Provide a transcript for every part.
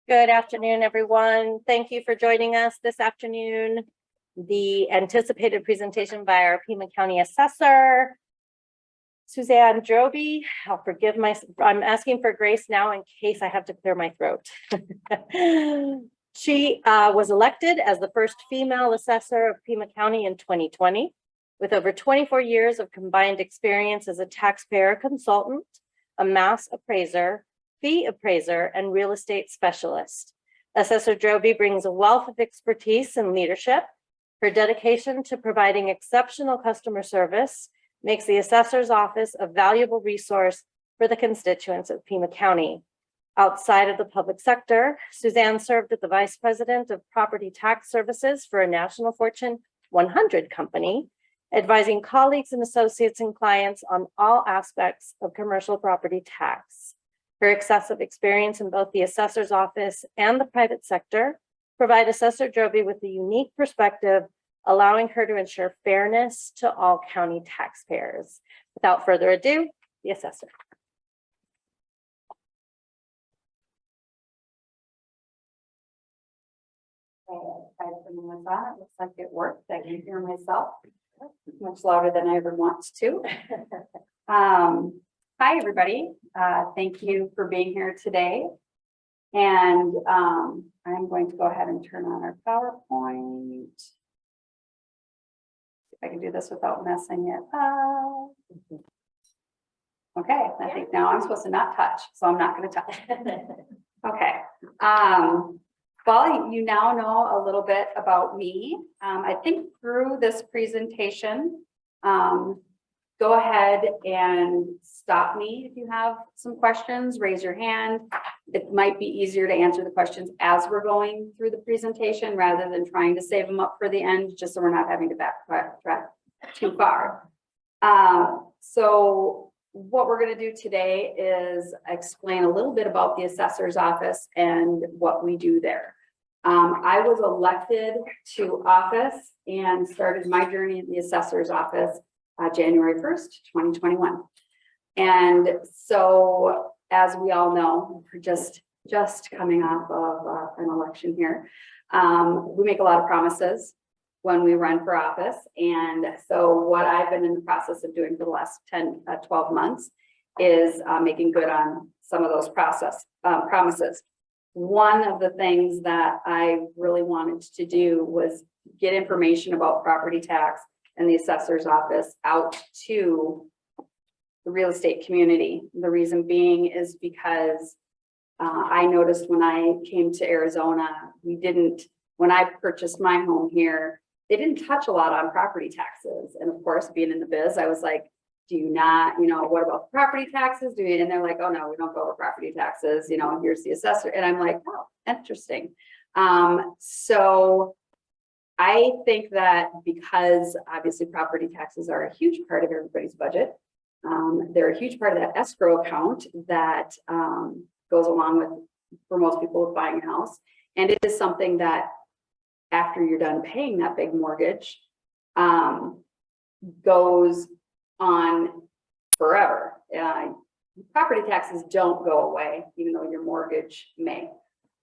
Good afternoon, everyone. Thank you for joining us this afternoon. The anticipated presentation by our Pima County Assessor, Suzanne Droby. I'm asking for grace now in case I have to clear my throat. She was elected as the first female assessor of Pima County in 2020, with over 24 years of combined experience as a taxpayer consultant, a mass appraiser, fee appraiser, and real estate specialist. Assessor Droby brings a wealth of expertise and leadership. Her dedication to providing exceptional customer service makes the assessor's office a valuable resource for the constituents of Pima County. Outside of the public sector, Suzanne served as the Vice President of Property Tax Services for a national Fortune 100 company, advising colleagues and associates and clients on all aspects of commercial property tax. Her excessive experience in both the assessor's office and the private sector provide Assessor Droby with a unique perspective, allowing her to ensure fairness to all county taxpayers. Without further ado, the assessor. It looks like it worked. I can hear myself much louder than I ever want to. Hi, everybody. Thank you for being here today. And I'm going to go ahead and turn on our PowerPoint. If I can do this without messing it up. Okay, I think now I'm supposed to not touch, so I'm not going to touch. Okay. Well, you now know a little bit about me. I think through this presentation, go ahead and stop me if you have some questions, raise your hand. It might be easier to answer the questions as we're going through the presentation rather than trying to save them up for the end, just so we're not having to backtrack too far. So what we're going to do today is explain a little bit about the assessor's office and what we do there. I was elected to office and started my journey in the assessor's office January 1st, 2021. And so, as we all know, we're just coming off of an election here. We make a lot of promises when we run for office. And so what I've been in the process of doing for the last 12 months is making good on some of those promises. One of the things that I really wanted to do was get information about property tax and the assessor's office out to the real estate community. The reason being is because I noticed when I came to Arizona, when I purchased my home here, they didn't touch a lot on property taxes. And of course, being in the biz, I was like, do you not, what about property taxes? And they're like, oh no, we don't go over property taxes, here's the assessor. And I'm like, oh, interesting. So I think that because obviously property taxes are a huge part of everybody's budget, they're a huge part of that escrow account that goes along with, for most people, with buying a house. And it is something that after you're done paying that big mortgage, goes on forever. Property taxes don't go away, even though your mortgage may.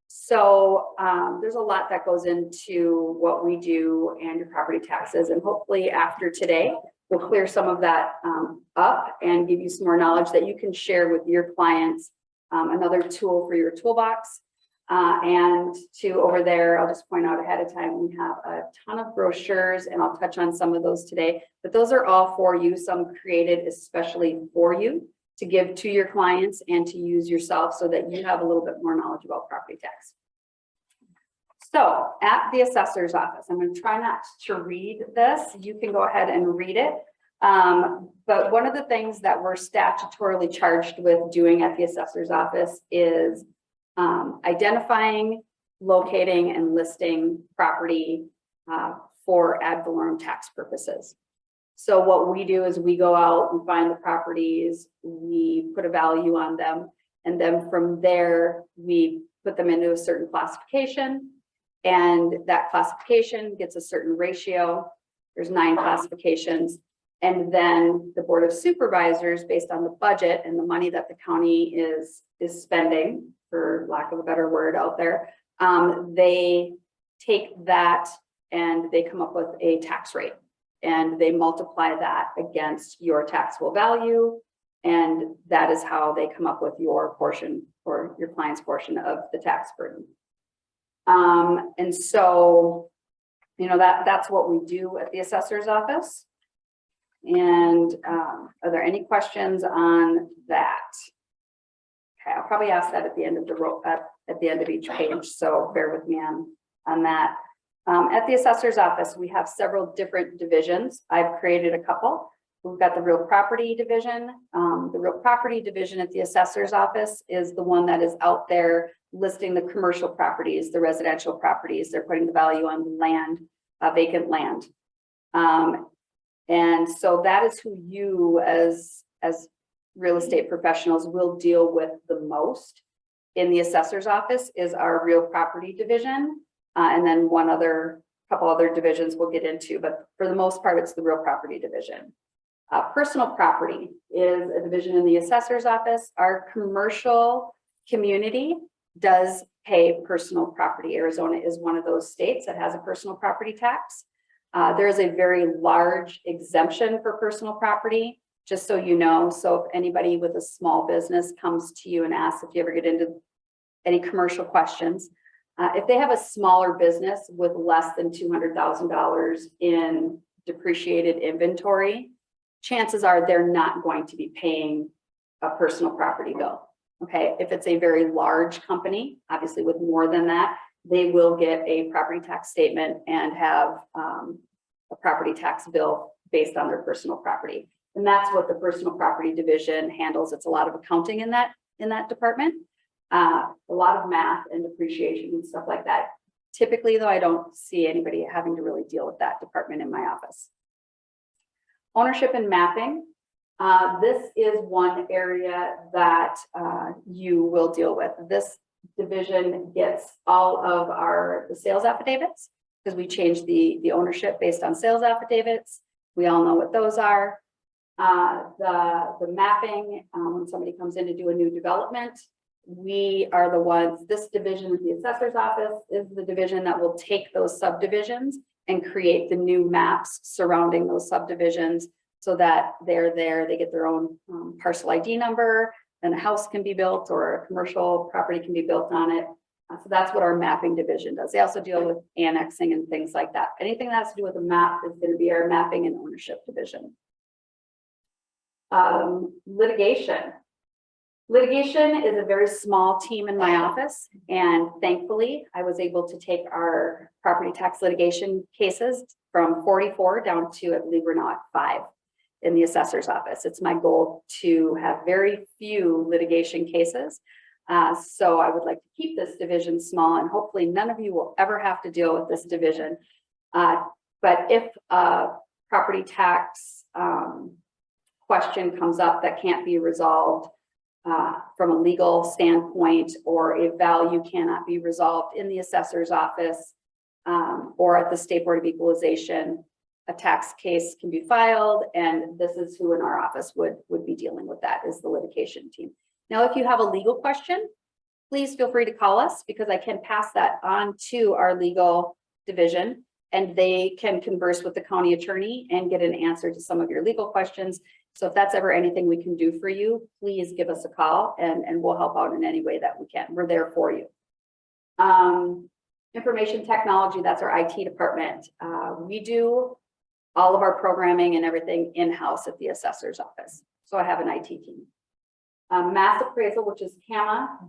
So there's a lot that goes into what we do and your property taxes. And hopefully after today, we'll clear some of that up and give you some more knowledge that you can share with your clients, another tool for your toolbox. And over there, I'll just point out ahead of time, we have a ton of brochures, and I'll touch on some of those today, but those are all for you, some created especially for you to give to your clients and to use yourself so that you have a little bit more knowledge about property tax. So at the assessor's office, I'm going to try not to read this. You can go ahead and read it. But one of the things that we're statutorily charged with doing at the assessor's office is identifying, locating, and listing property for ad valorem tax purposes. So what we do is we go out and find the properties, we put a value on them, and then from there, we put them into a certain classification, and that classification gets a certain ratio. There's 9 classifications. And then the Board of Supervisors, based on the budget and the money that the county is spending, for lack of a better word out there, they take that and they come up with a tax rate and they multiply that against your taxable value. And that is how they come up with your portion or your client's portion of the tax burden. And so, you know, that's what we do at the assessor's office. And are there any questions on that? Okay, I'll probably ask that at the end of the at the end of each page, so bear with me on that. At the assessor's office, we have several different divisions. I've created a couple. We've got the real property division. The real property division at the assessor's office is the one that is out there listing the commercial properties, the residential properties. They're putting the value on the land, vacant land. And so that is who you as real estate professionals will deal with the most in the assessor's office is our real property division. And then couple other divisions we'll get into, but for the most part, it's the real property division. Personal property is a division in the assessor's office. Our commercial community does pay personal property. Arizona is one of those states that has a personal property tax. There is a very large exemption for personal property, just so you know. So if anybody with a small business comes to you and asks if you ever get into any commercial questions, if they have a smaller business with less than $200,000 in depreciated inventory, chances are they're not going to be paying a personal property bill. Okay, if it's a very large company, obviously with more than that, they will get a property tax statement and have a property tax bill based on their personal property. And that's what the personal property division handles. It's a lot of accounting in that department, a lot of math and depreciation and stuff like that. Typically, though, I don't see anybody having to really deal with that department in my office. Ownership and mapping. This is one area that you will deal with. This division gets all of the sales affidavits because we changed the ownership based on sales affidavits. We all know what those are. The mapping, when somebody comes in to do a new development, we are the ones, this division of the assessor's office is the division that will take those subdivisions and create the new maps surrounding those subdivisions so that they're there, they get their own parcel ID number, and a house can be built or a commercial property can be built on it. So that's what our mapping division does. They also deal with annexing and things like that. Anything that has to do with a map is going to be our mapping and ownership division. Litigation. Litigation is a very small team in my office, and thankfully I was able to take our property tax litigation cases from 44 down to, I believe we're now at 5 in the assessor's office. It's my goal to have very few litigation cases. So I would like to keep this division small, and hopefully none of you will ever have to deal with this division. But if a property tax question comes up that can't be resolved from a legal standpoint, or a value cannot be resolved in the assessor's office or at the State Board of Equalization, a tax case can be filed, and this is who in our office would be dealing with that, is the litigation team. Now, if you have a legal question, please feel free to call us, because I can pass that on to our legal division and they can converse with the county attorney and get an answer to some of your legal questions. So if that's ever anything we can do for you, please give us a call and we'll help out in any way that we can. We're there for you. Information technology, that's our IT department. We do all of our programming and everything in-house at the assessor's office. So I have an IT team. Mass appraisal, which is PAMA.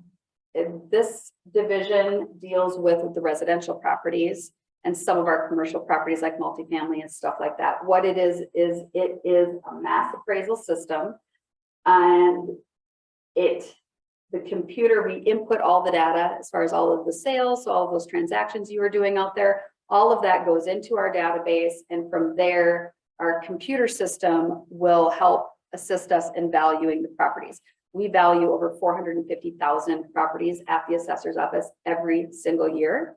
This division deals with the residential properties and some of our commercial properties like multifamily and stuff like that. What it is it is a mass appraisal system, and the computer, we input all the data as far as all of the sales, so all of those transactions you are doing out there, all of that goes into our database, and from there, our computer system will help assist us in valuing the properties. We value over 450,000 properties at the assessor's office every single year.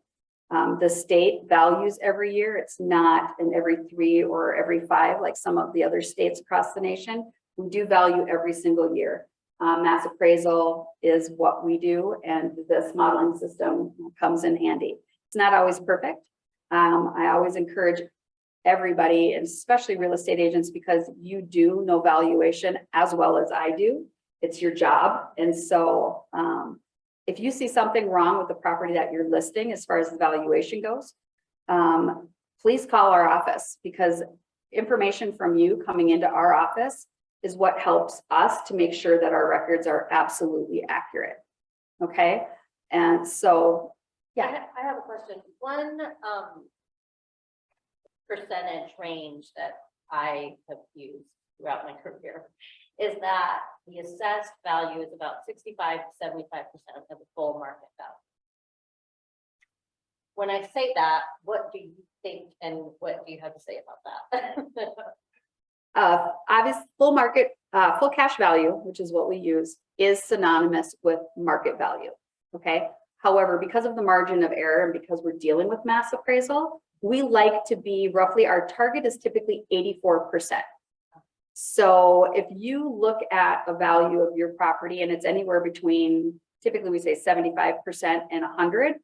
The state values every year. It's not in every 3 or every 5 like some of the other states across the nation. We do value every single year. Mass appraisal is what we do, and this modeling system comes in handy. It's not always perfect. I always encourage everybody, and especially real estate agents, because you do know valuation as well as I do. It's your job. And so if you see something wrong with the property that you're listing as far as the valuation goes, please call our office, because information from you coming into our office is what helps us to make sure that our records are absolutely accurate. Okay. And so, yeah. I have a question. One percentage range that I have used throughout my career is that the assessed value is about 65 to 75% of the full market value. When I say that, what do you think and what do you have to say about that? Obviously, full market, full cash value, which is what we use, is synonymous with market value. Okay. However, because of the margin of error and because we're dealing with mass appraisal, we like to be roughly, our target is typically 84%. So if you look at a value of your property and it's anywhere between, typically we say 75% and 100,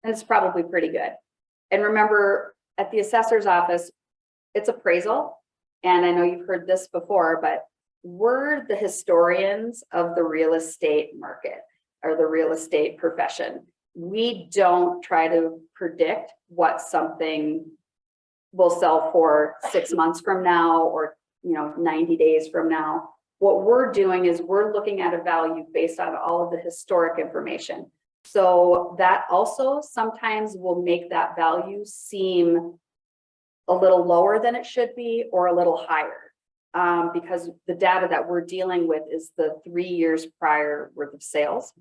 and it's probably pretty good. And remember, at the assessor's office, it's appraisal. And I know you've heard this before, but we're the historians of the real estate market or the real estate profession. We don't try to predict what something will sell for 6 months from now or 90 days from now. What we're doing is we're looking at a value based on all of the historic information. So that also sometimes will make that value seem a little lower than it should be or a little higher, because the data that we're dealing with is the 3 years prior worth of sales.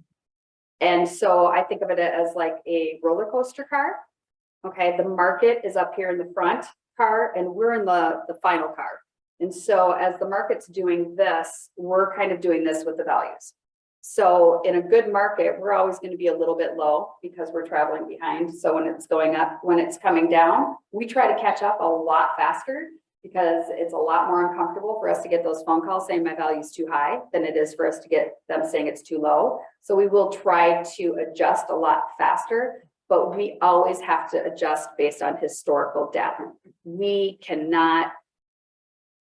And so I think of it as like a roller coaster car. Okay, the market is up here in the front car and we're in the final car. And so as the market's doing this, we're kind of doing this with the values. So in a good market, we're always going to be a little bit low because we're traveling behind. So when it's going up, when it's coming down, we try to catch up a lot faster because it's a lot more uncomfortable for us to get those phone calls saying my value is too high than it is for us to get them saying it's too low. So we will try to adjust a lot faster, but we always have to adjust based on historical data. We cannot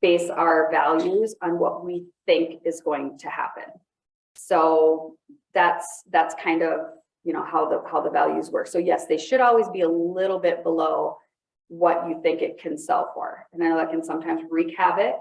base our values on what we think is going to happen. So that's kind of, how the values work. So yes, they should always be a little bit below what you think it can sell for. And I know that can sometimes wreak havoc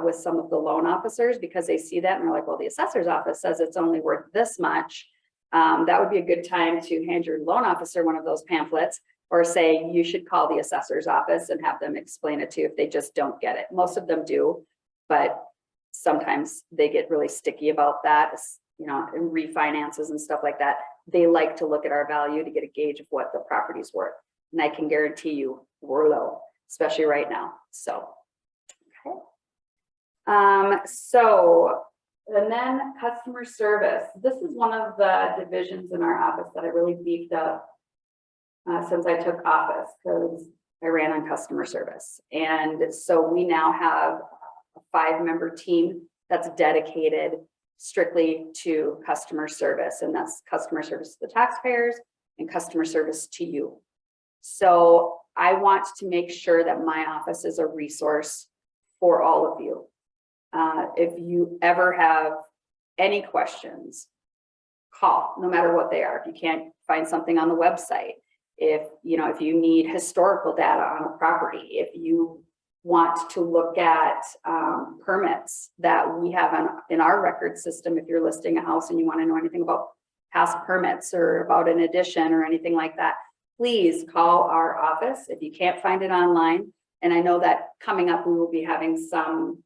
with some of the loan officers because they see that and they're like, well, the assessor's office says it's only worth this much. That would be a good time to hand your loan officer one of those pamphlets or say you should call the assessor's office and have them explain it to you if they just don't get it. Most of them do, but sometimes they get really sticky about that, in refinances and stuff like that. They like to look at our value to get a gauge of what the property's worth. And I can guarantee you we're low, especially right now. So, okay. And then customer service. This is one of the divisions in our office that I really beefed up since I took office because I ran on customer service. And so we now have a 5-member team that's dedicated strictly to customer service. And that's customer service to the taxpayers and customer service to you. So I want to make sure that my office is a resource for all of you. If you ever have any questions, call, no matter what they are. If you can't find something on the website, if you need historical data on a property, if you want to look at permits that we have in our record system, if you're listing a house and you want to know anything about past permits or about an addition or anything like that, please call our office if you can't find it online. And I know that coming up, we will be having some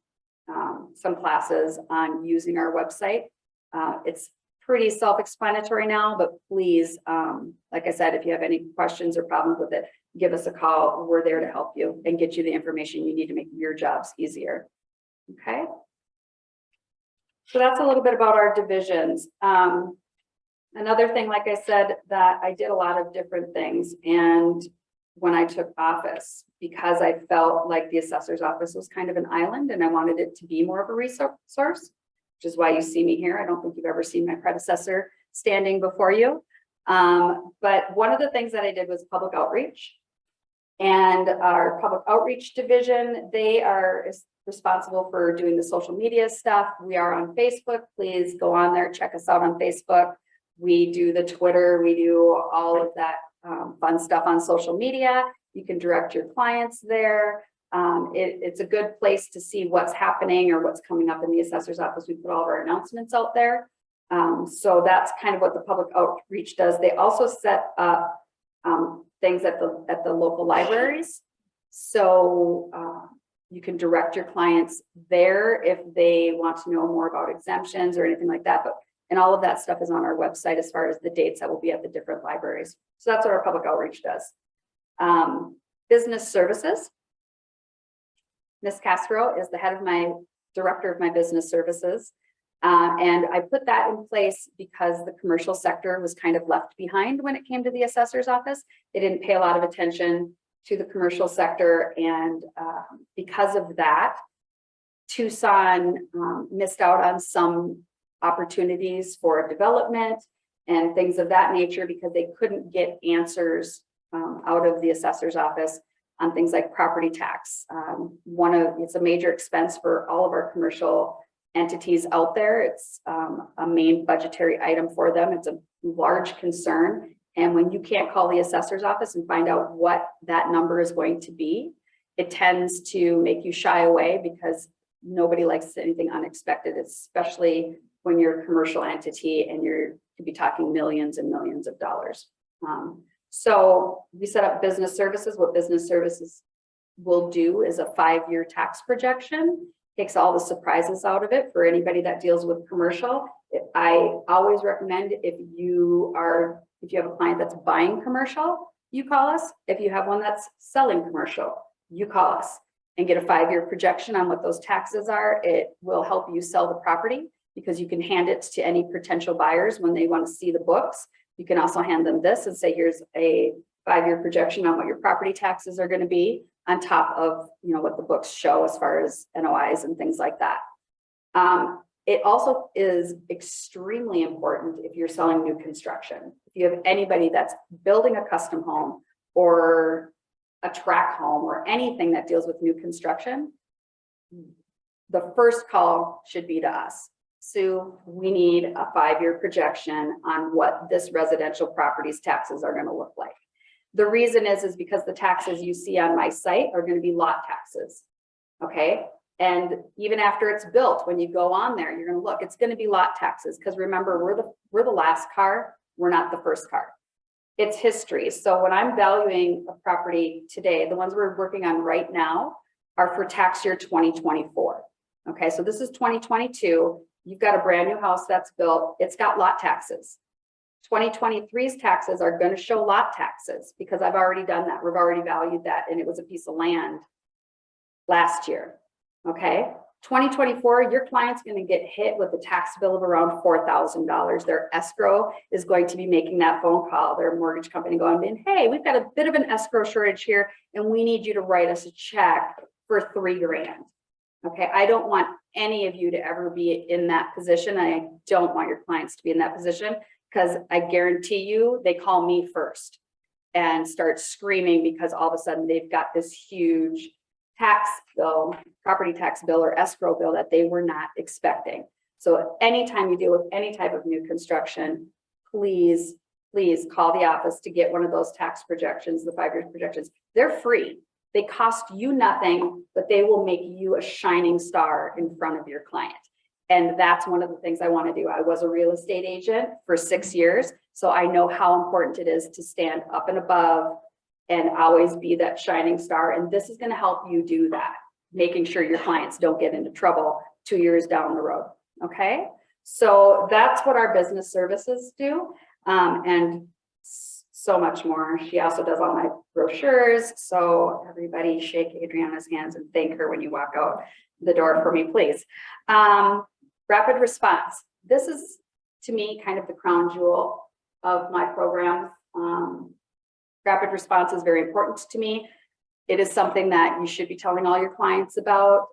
classes on using our website. It's pretty self-explanatory now, but please, like I said, if you have any questions or problems with it, give us a call. We're there to help you and get you the information you need to make your jobs easier. Okay. So that's a little bit about our divisions. Another thing, like I said, that I did a lot of different things. And when I took office, because I felt like the assessor's office was kind of an island and I wanted it to be more of a resource, which is why you see me here. I don't think you've ever seen my predecessor standing before you. But one of the things that I did was public outreach. And our public outreach division, they are responsible for doing the social media stuff. We are on Facebook. Please go on there, check us out on Facebook. We do the Twitter, we do all of that fun stuff on social media. You can direct your clients there. It's a good place to see what's happening or what's coming up in the assessor's office. We put all of our announcements out there. So that's kind of what the public outreach does. They also set up things at the local libraries. So you can direct your clients there if they want to know more about exemptions or anything like that. And all of that stuff is on our website as far as the dates that will be at the different libraries. So that's what our public outreach does. Business services. Ms. Castro is the director of my business services. And I put that in place because the commercial sector was kind of left behind when it came to the assessor's office. They didn't pay a lot of attention to the commercial sector. And because of that, Tucson missed out on some opportunities for development and things of that nature because they couldn't get answers out of the assessor's office on things like property tax. It's a major expense for all of our commercial entities out there. It's a main budgetary item for them. It's a large concern. And when you can't call the assessor's office and find out what that number is going to be, it tends to make you shy away because nobody likes anything unexpected, especially when you're a commercial entity and you could be talking millions and millions of dollars. So we set up business services. What business services will do is a 5-year tax projection. Takes all the surprises out of it for anybody that deals with commercial. I always recommend if you have a client that's buying commercial, you call us. If you have one that's selling commercial, you call us and get a 5-year projection on what those taxes are. It will help you sell the property because you can hand it to any potential buyers when they want to see the books. You can also hand them this and say, here's a 5-year projection on what your property taxes are going to be on top of, what the books show as far as NOIs and things like that. It also is extremely important if you're selling new construction. If you have anybody that's building a custom home or a tract home or anything that deals with new construction, the first call should be to us. Sue, we need a 5-year projection on what this residential property's taxes are going to look like. The reason is because the taxes you see on my site are going to be lot taxes. Okay. And even after it's built, when you go on there, you're going to look, it's going to be lot taxes. Because remember, we're the last car. We're not the first car. It's history. So when I'm valuing a property today, the ones we're working on right now are for tax year 2024. Okay. So this is 2022. You've got a brand new house that's built. It's got lot taxes. 2023's taxes are going to show lot taxes because I've already done that. We've already valued that. And it was a piece of land last year. Okay. 2024, your client's going to get hit with a tax bill of around $4,000. Their escrow is going to be making that phone call, their mortgage company going, hey, we've got a bit of an escrow shortage here and we need you to write us a check for $3,000. Okay, I don't want any of you to ever be in that position. I don't want your clients to be in that position because I guarantee you they call me first and start screaming because all of a sudden they've got this huge tax bill, property tax bill or escrow bill that they were not expecting. So anytime you deal with any type of new construction, please call the office to get one of those tax projections, the 5-year projections. They're free. They cost you nothing, but they will make you a shining star in front of your client. And that's one of the things I want to do. I was a real estate agent for 6 years, so I know how important it is to stand up and above and always be that shining star. And this is going to help you do that, making sure your clients don't get into trouble 2 years down the road. Okay, so that's what our business services do. And so much more. She also does all my brochures. So everybody shake Adriana's hands and thank her when you walk out the door for me, please. Rapid response. This is, to me, kind of the crown jewel of my program. Rapid response is very important to me. It is something that you should be telling all your clients about.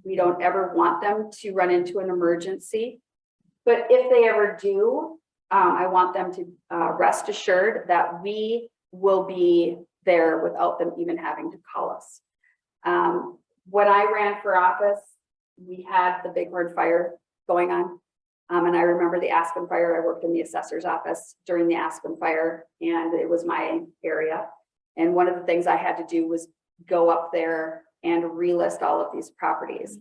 We don't ever want them to run into an emergency. But if they ever do, I want them to rest assured that we will be there without them even having to call us. When I ran for office, we had the Bighorn fire going on. And I remember the Aspen fire. I worked in the assessor's office during the Aspen fire, and it was my area. And one of the things I had to do was go up there and relist all of these properties.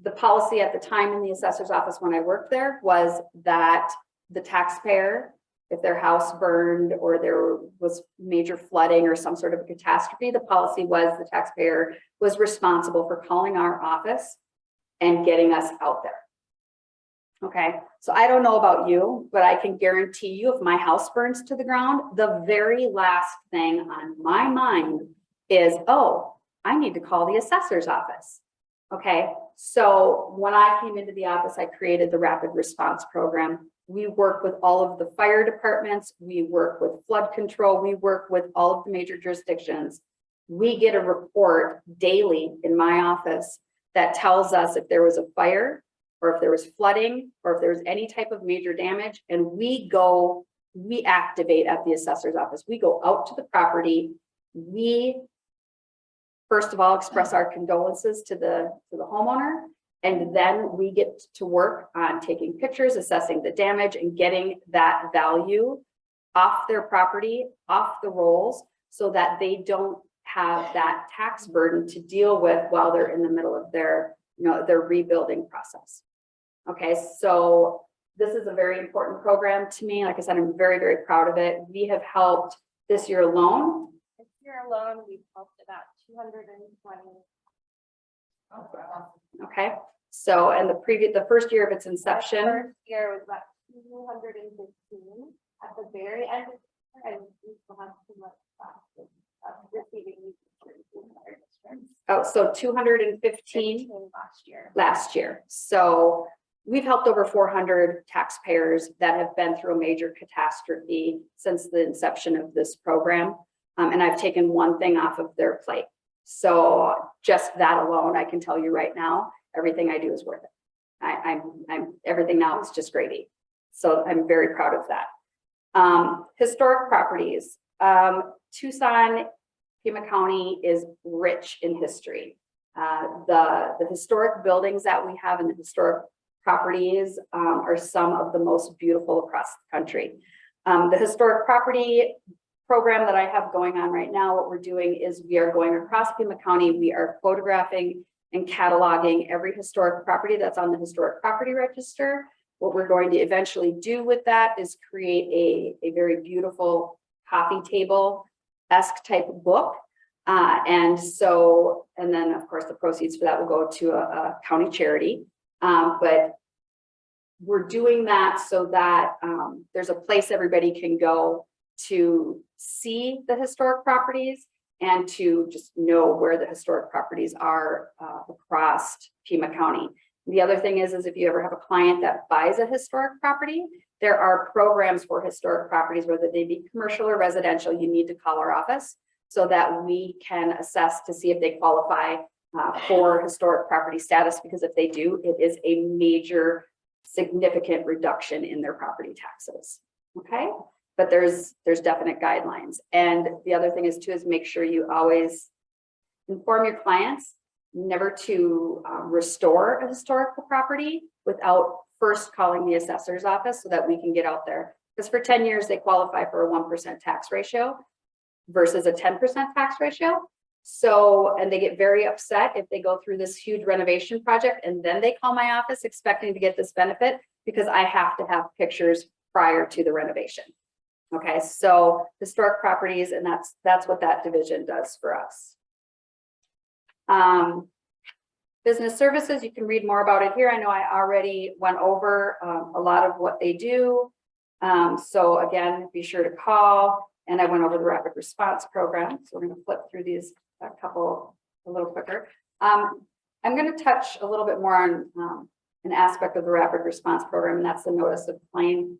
The policy at the time in the assessor's office when I worked there was that the taxpayer, if their house burned or there was major flooding or some sort of a catastrophe, the policy was the taxpayer was responsible for calling our office and getting us out there. Okay, so I don't know about you, but I can guarantee you if my house burns to the ground, the very last thing on my mind is, oh, I need to call the assessor's office. Okay, so when I came into the office, I created the rapid response program. We work with all of the fire departments. We work with flood control. We work with all of the major jurisdictions. We get a report daily in my office that tells us if there was a fire or if there was flooding or if there was any type of major damage, and we activate at the assessor's office. We go out to the property. We first of all express our condolences to the homeowner, and then we get to work on taking pictures, assessing the damage, and getting that value off their property, off the rolls, so that they don't have that tax burden to deal with while they're in the middle of their rebuilding process. Okay, so this is a very important program to me. Like I said, I'm very, very proud of it. We have helped this year alone. This year alone, we've helped about 220. Okay, so and the first year of its inception. First year was about 215. At the very end of the year, and we still have too much receiving these insurances in our districts. Oh, so 215 last year. So we've helped over 400 taxpayers that have been through a major catastrophe since the inception of this program. And I've taken one thing off of their plate. So just that alone, I can tell you right now, everything I do is worth it. I'm everything now is just gravy. So I'm very proud of that. Historic properties. Tucson, Pima County is rich in history. The historic buildings that we have and the historic properties are some of the most beautiful across the country. The historic property program that I have going on right now, what we're doing is we are going across Pima County. We are photographing and cataloging every historic property that's on the historic property register. What we're going to eventually do with that is create a very beautiful coffee table-esque type of book. And then of course the proceeds for that will go to a county charity. But we're doing that so that there's a place everybody can go to see the historic properties and to just know where the historic properties are across Pima County. The other thing is if you ever have a client that buys a historic property, there are programs for historic properties, whether they be commercial or residential. You need to call our office so that we can assess to see if they qualify for historic property status, because if they do, it is a major significant reduction in their property taxes. Okay, but there's definite guidelines. And the other thing is too is make sure you always inform your clients never to restore a historical property without first calling the assessor's office so that we can get out there. Because for 10 years, they qualify for a 1% tax ratio versus a 10% tax ratio. So, and they get very upset if they go through this huge renovation project and then they call my office expecting to get this benefit because I have to have pictures prior to the renovation. Okay, so historic properties, and that's what that division does for us. Business services, you can read more about it here. I know I already went over a lot of what they do. So again, be sure to call. And I went over the rapid response program. So we're going to flip through these a little quicker. I'm going to touch a little bit more on an aspect of the rapid response program, and that's the notice of claim.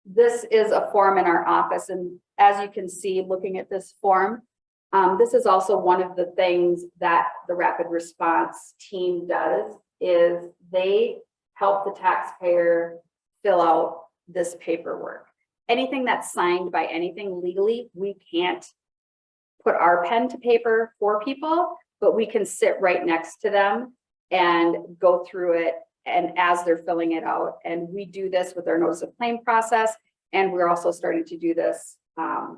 This is a form in our office. And as you can see, looking at this form, this is also one of the things that the rapid response team does is they help the taxpayer fill out this paperwork. Anything that's signed by anything legally, we can't put our pen to paper for people, but we can sit right next to them and go through it and as they're filling it out. And we do this with our notice of claim process. And we're also starting to do this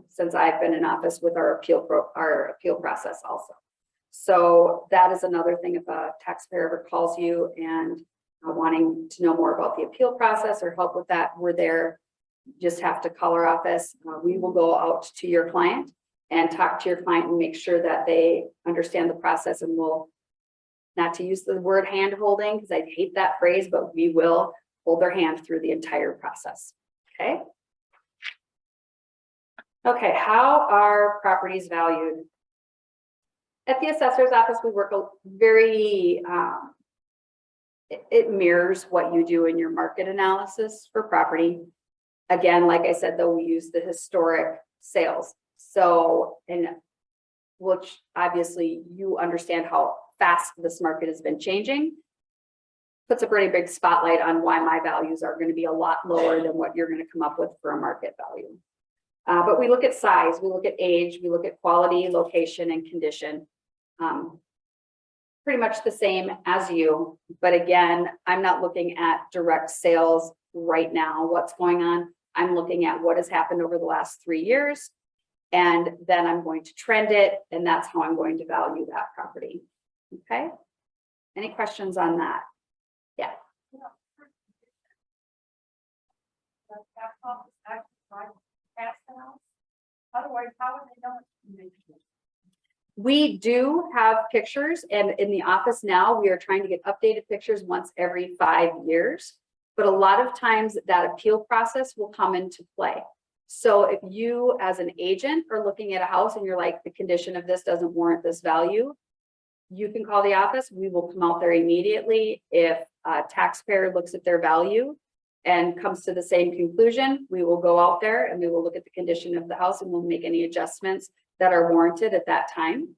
since I've been in office with our appeal process also. So that is another thing. If a taxpayer ever calls you and wanting to know more about the appeal process or help with that, we're there. You just have to call our office. We will go out to your client and talk to your client and make sure that they understand the process, and we'll, not to use the word hand holding because I hate that phrase, but we will hold their hand through the entire process. Okay. Okay, how are properties valued? At the assessor's office, we work a very, it mirrors what you do in your market analysis for property. Again, like I said, though, we use the historic sales. So, and which obviously you understand how fast this market has been changing, puts a pretty big spotlight on why my values are going to be a lot lower than what you're going to come up with for a market value. But we look at size, we look at age, we look at quality, location, and condition. Pretty much the same as you, but again, I'm not looking at direct sales right now, what's going on. I'm looking at what has happened over the last 3 years, and then I'm going to trend it, and that's how I'm going to value that property. Okay, any questions on that? Yeah. Otherwise, how would they know? We do have pictures, and in the office now, we are trying to get updated pictures once every 5 years. But a lot of times that appeal process will come into play. So if you as an agent are looking at a house and you're like, the condition of this doesn't warrant this value, you can call the office. We will come out there immediately. If a taxpayer looks at their value and comes to the same conclusion, we will go out there and we will look at the condition of the house and we'll make any adjustments that are warranted at that time.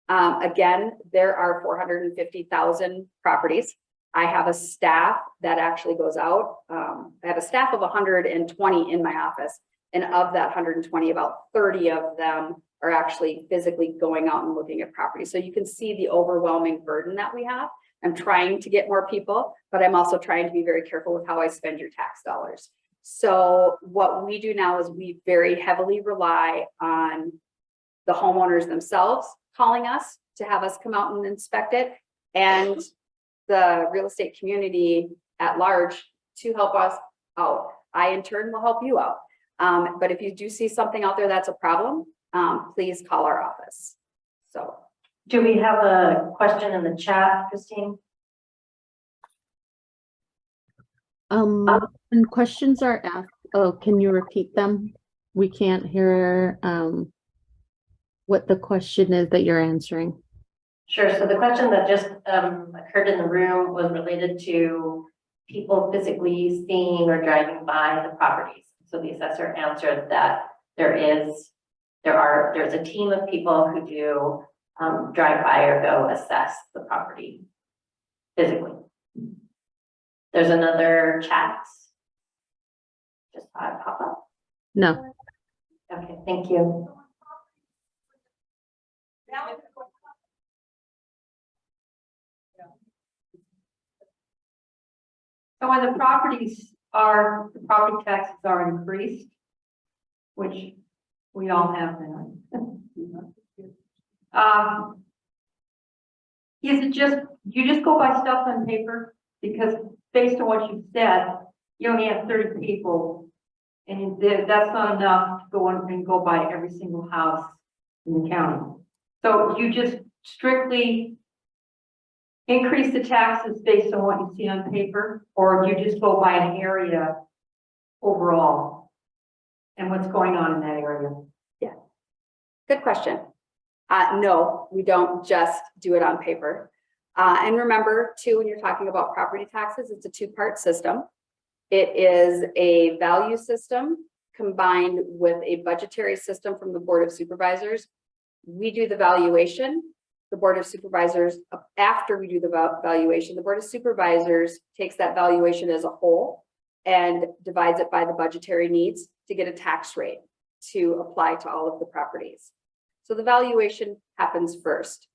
Again, there are 450,000 properties. I have a staff that actually goes out. I have a staff of 120 in my office. And of that 120, about 30 of them are actually physically going out and looking at properties. So you can see the overwhelming burden that we have. I'm trying to get more people, but I'm also trying to be very careful with how I spend your tax dollars. So what we do now is we very heavily rely on the homeowners themselves calling us to have us come out and inspect it, and the real estate community at large to help us out. I in turn will help you out. But if you do see something out there that's a problem, please call our office. So, Do we have a question in the chat, Christine? When questions are asked, oh, can you repeat them? We can't hear what the question is that you're answering. Sure. So the question that just occurred in the room was related to people physically seeing or driving by the properties. So the assessor answered that there's a team of people who do drive by or go assess the property physically. There's another chat. Just thought I'd pop up. No. Okay, thank you. So when the property taxes are increased, which we all have now. Is it just, you just go by stuff on paper? Because based on what you said, you only have 30 people, and that's not enough to go on and go by every single house in the county. So you just strictly increase the taxes based on what you see on paper, or you just go by an area overall and what's going on in that area? yeah, good question. No, we don't just do it on paper. And remember too, when you're talking about property taxes, it's a two-part system. It is a value system combined with a budgetary system from the Board of Supervisors. We do the valuation, the Board of Supervisors, after we do the valuation, the Board of Supervisors takes that valuation as a whole and divides it by the budgetary needs to get a tax rate to apply to all of the properties. So the valuation happens first.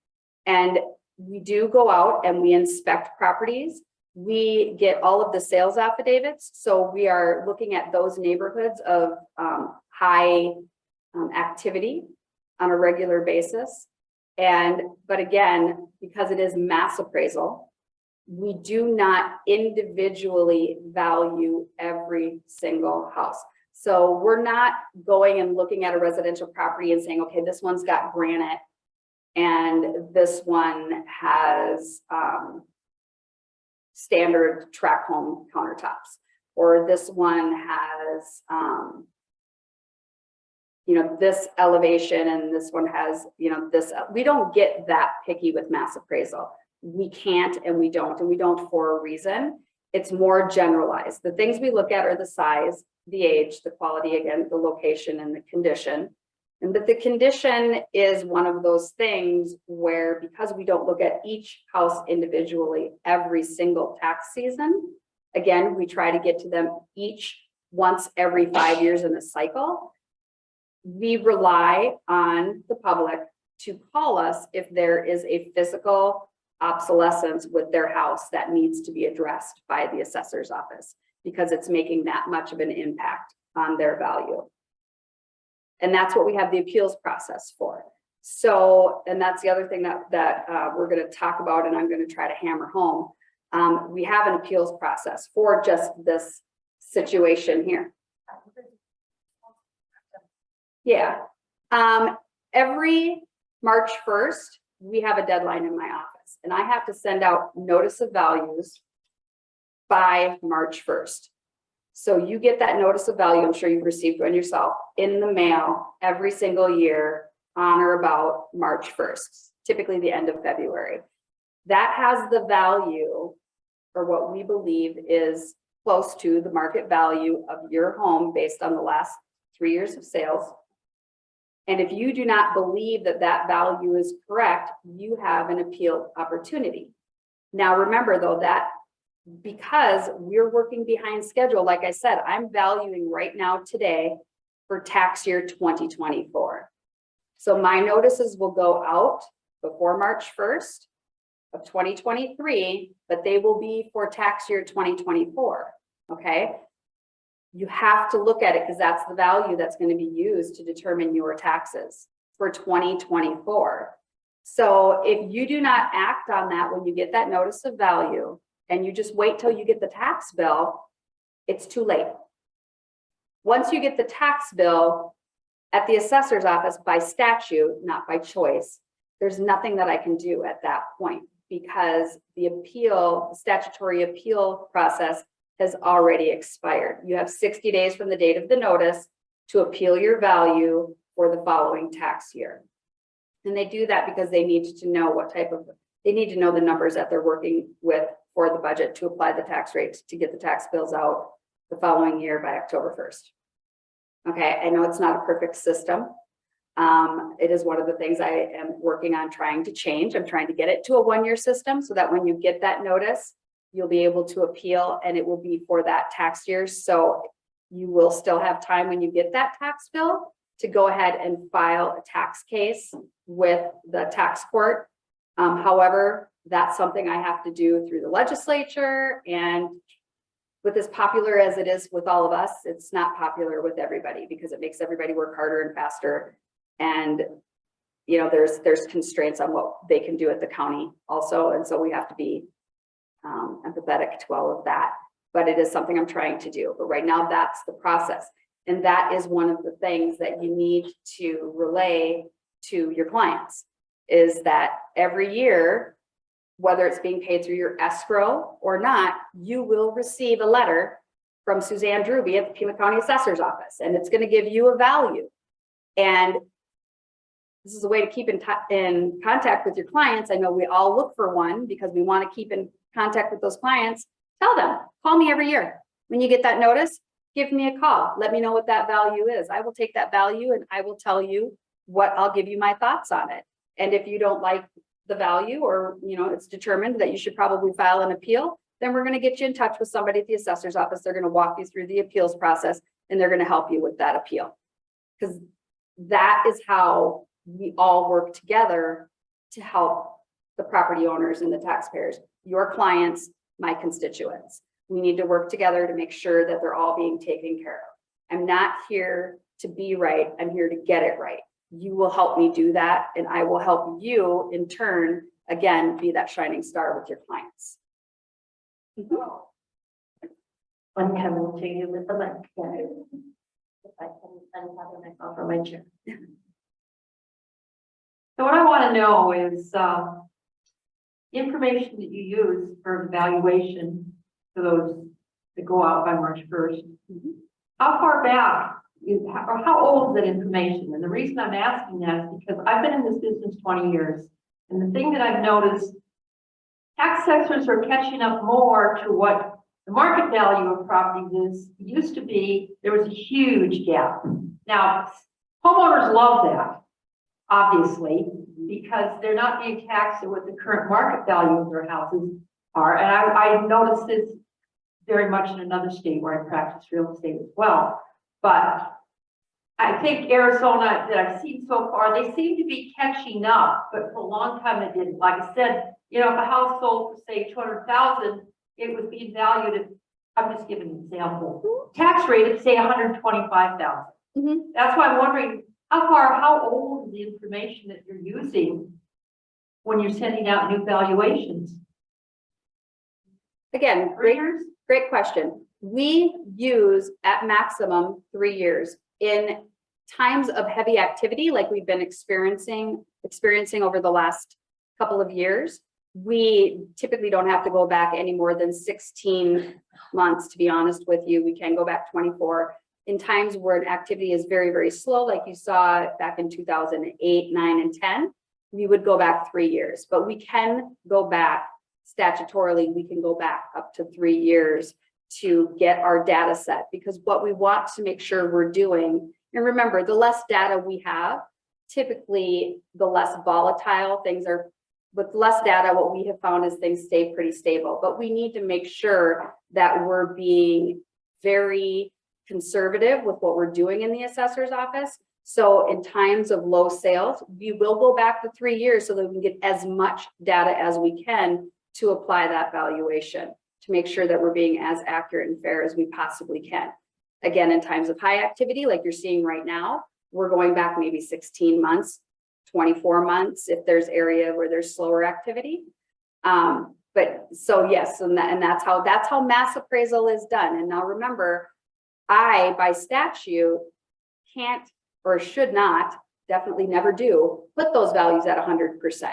And we do go out and we inspect properties. We get all of the sales affidavits. So we are looking at those neighborhoods of high activity on a regular basis. But again, because it is mass appraisal, we do not individually value every single house. So we're not going and looking at a residential property and saying, okay, this one's got granite and this one has standard track home countertops, or this one has this elevation and this one has this. We don't get that picky with mass appraisal. We can't and we don't for a reason. It's more generalized. The things we look at are the size, the age, the quality, again, the location and the condition. And but the condition is one of those things where, because we don't look at each house individually every single tax season, again, we try to get to them each once every 5 years in a cycle. We rely on the public to call us if there is a physical obsolescence with their house that needs to be addressed by the assessor's office, because it's making that much of an impact on their value. And that's what we have the appeals process for. So, and that's the other thing that we're going to talk about, and I'm going to try to hammer home. We have an appeals process for just this situation here. Yeah. Every March 1st, we have a deadline in my office, and I have to send out notice of values by March 1st. So you get that notice of value, I'm sure you've received one yourself, in the mail every single year on or about March 1st, typically the end of February. That has the value, or what we believe is close to the market value of your home based on the last 3 years of sales. And if you do not believe that that value is correct, you have an appeal opportunity. Now, remember though, that because we're working behind schedule, like I said, I'm valuing right now today for tax year 2024. So my notices will go out before March 1st of 2023, but they will be for tax year 2024, okay? You have to look at it because that's the value that's going to be used to determine your taxes for 2024. So if you do not act on that when you get that notice of value and you just wait till you get the tax bill, it's too late. Once you get the tax bill at the assessor's office by statute, not by choice, there's nothing that I can do at that point because the statutory appeal process has already expired. You have 60 days from the date of the notice to appeal your value for the following tax year. And they do that because they need to know they need to know the numbers that they're working with for the budget to apply the tax rates to get the tax bills out the following year by October 1st. Okay, I know it's not a perfect system. It is one of the things I am working on trying to change. I'm trying to get it to a 1-year system so that when you get that notice, you'll be able to appeal and it will be for that tax year. So you will still have time when you get that tax bill to go ahead and file a tax case with the tax court. However, that's something I have to do through the legislature, and with as popular as it is with all of us, it's not popular with everybody because it makes everybody work harder and faster. And there's constraints on what they can do at the county also. And so we have to be empathetic to all of that, but it is something I'm trying to do. But right now that's the process. And that is one of the things that you need to relay to your clients is that every year, whether it's being paid through your escrow or not, you will receive a letter from Suzanne Druby at the Pima County Assessor's Office, and it's going to give you a value. And this is a way to keep in contact with your clients. I know we all look for one because we want to keep in contact with those clients. Tell them, call me every year. When you get that notice, give me a call. Let me know what that value is. I will take that value and I will tell you I'll give you my thoughts on it. And if you don't like the value, or, it's determined that you should probably file an appeal, then we're going to get you in touch with somebody at the assessor's office. They're going to walk you through the appeals process, and they're going to help you with that appeal. Because that is how we all work together to help the property owners and the taxpayers, your clients, my constituents. We need to work together to make sure that they're all being taken care of. I'm not here to be right. I'm here to get it right. You will help me do that, and I will help you in turn, again, be that shining star with your clients. I'm coming to you with the mic. If I can uncover myself from my chair. So what I want to know is, information that you use for evaluation for those that go out by March 1st. How far back or how old is that information? And the reason I'm asking that is because I've been in this business 20 years. And the thing that I've noticed, tax assessors are catching up more to what the market value of properties is. It used to be, there was a huge gap. Now, homeowners love that, obviously, because they're not being taxed at what the current market value of their houses are. And I noticed this very much in another state where I practice real estate as well. But I think Arizona that I've seen so far, they seem to be catching up, but for a long time they didn't. Like I said, if a house sold for say 200,000, it was being valued at, I'm just giving an example, tax rate at say 125,000. That's why I'm wondering how old is the information that you're using when you're sending out new valuations? Again, 3 years? great question. We use at maximum 3 years. In times of heavy activity, like we've been experiencing over the last couple of years, we typically don't have to go back any more than 16 months, to be honest with you. We can go back 24. In times where an activity is very, very slow, like you saw back in 2008, 9, and 10, we would go back 3 years. But we can go back statutorily, we can go back up to 3 years to get our data set, because what we want to make sure we're doing, and remember, the less data we have, typically the less volatile things are. With less data, what we have found is things stay pretty stable, but we need to make sure that we're being very conservative with what we're doing in the assessor's office. So in times of low sales, we will go back to 3 years so that we can get as much data as we can to apply that valuation, to make sure that we're being as accurate and fair as we possibly can. Again, in times of high activity, like you're seeing right now, we're going back maybe 16 months, 24 months, if there's area where there's slower activity. But so yes, and that's how mass appraisal is done. And now remember, I, by statute, can't or should not, definitely never do, put those values at 100%.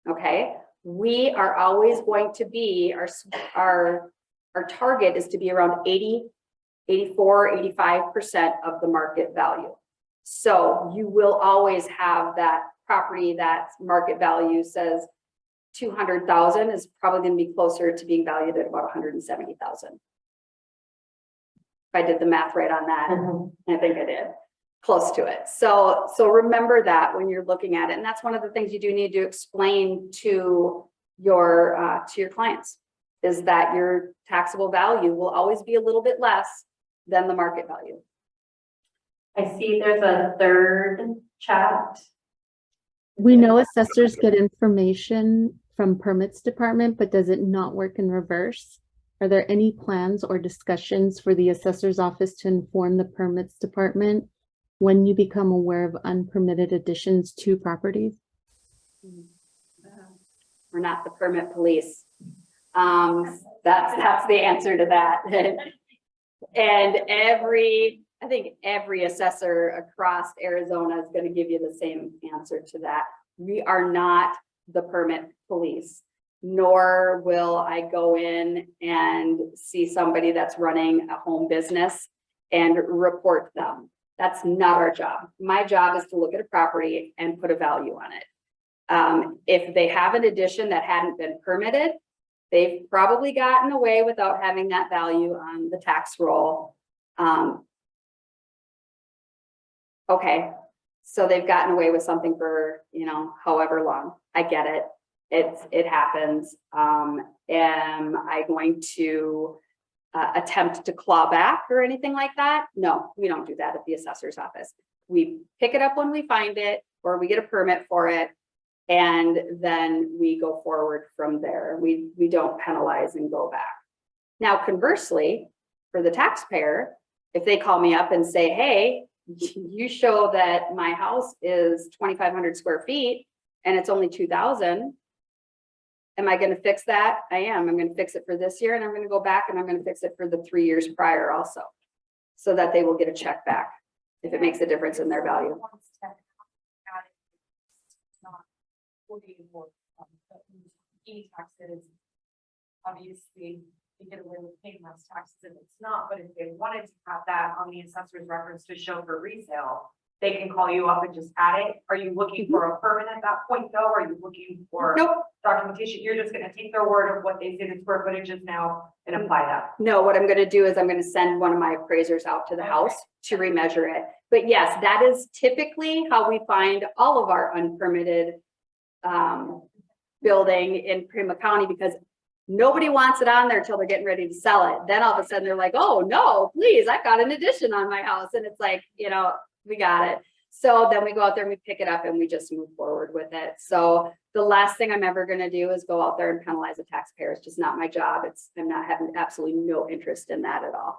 Okay, we are always going to be, our target is to be around 80, 84, 85% of the market value. So you will always have that property that market value says 200,000 is probably going to be closer to being valued at about 170,000. If I did the math right on that, I think I did, close to it. So remember that when you're looking at it, and that's one of the things you do need to explain to your clients, is that your taxable value will always be a little bit less than the market value. I see there's a third chat. We know assessors get information from permits department, but does it not work in reverse? Are there any plans or discussions for the assessor's office to inform the permits department when you become aware of unpermitted additions to properties? We're not the permit police. That's the answer to that. And I think every assessor across Arizona is going to give you the same answer to that. We are not the permit police, nor will I go in and see somebody that's running a home business and report them. That's not our job. My job is to look at a property and put a value on it. If they have an addition that hadn't been permitted, they've probably gotten away without having that value on the tax roll. Okay, so they've gotten away with something for, however long. I get it. it happens. Am I going to attempt to claw back or anything like that? No, we don't do that at the assessor's office. We pick it up when we find it, or we get a permit for it, and then we go forward from there. We don't penalize and go back. Now, conversely, for the taxpayer, if they call me up and say, hey, you show that my house is 2,500 square feet and it's only 2,000, am I going to fix that? I am. I'm going to fix it for this year, and I'm going to go back and I'm going to fix it for the 3 years prior also, so that they will get a check back if it makes a difference in their value. Taxes, obviously, they get away with paying less taxes if it's not, but if they wanted to have that on the assessor's records to show for resale, they can call you up and just add it. Are you looking for a permit at that point though? Are you looking for Nope. documentation? You're just gonna take their word of what they say the square footage is now and apply that. No, what I'm going to do is I'm going to send one of my appraisers out to the house to remeasure it. But yes, that is typically how we find all of our unpermitted building in Pima County, because nobody wants it on there till they're getting ready to sell it. Then all of a sudden they're like, oh no, please, I've got an addition on my house. And it's like, we got it. So then we go out there and we pick it up and we just move forward with it. So the last thing I'm ever going to do is go out there and penalize a taxpayer. It's just not my job. I'm not having absolutely no interest in that at all.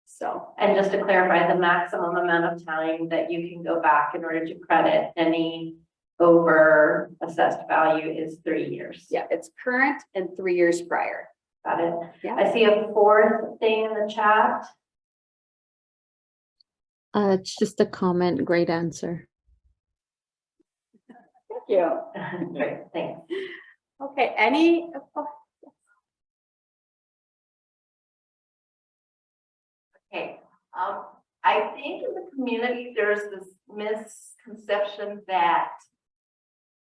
So, And just to clarify, the maximum amount of time that you can go back in order to credit any over assessed value is 3 years. yeah, it's current and 3 years prior. Got it. Yeah. I see a fourth thing in the chat. It's just a comment, great answer. Thank you. Great, thanks. Okay, Okay, I think in the community, there's this misconception that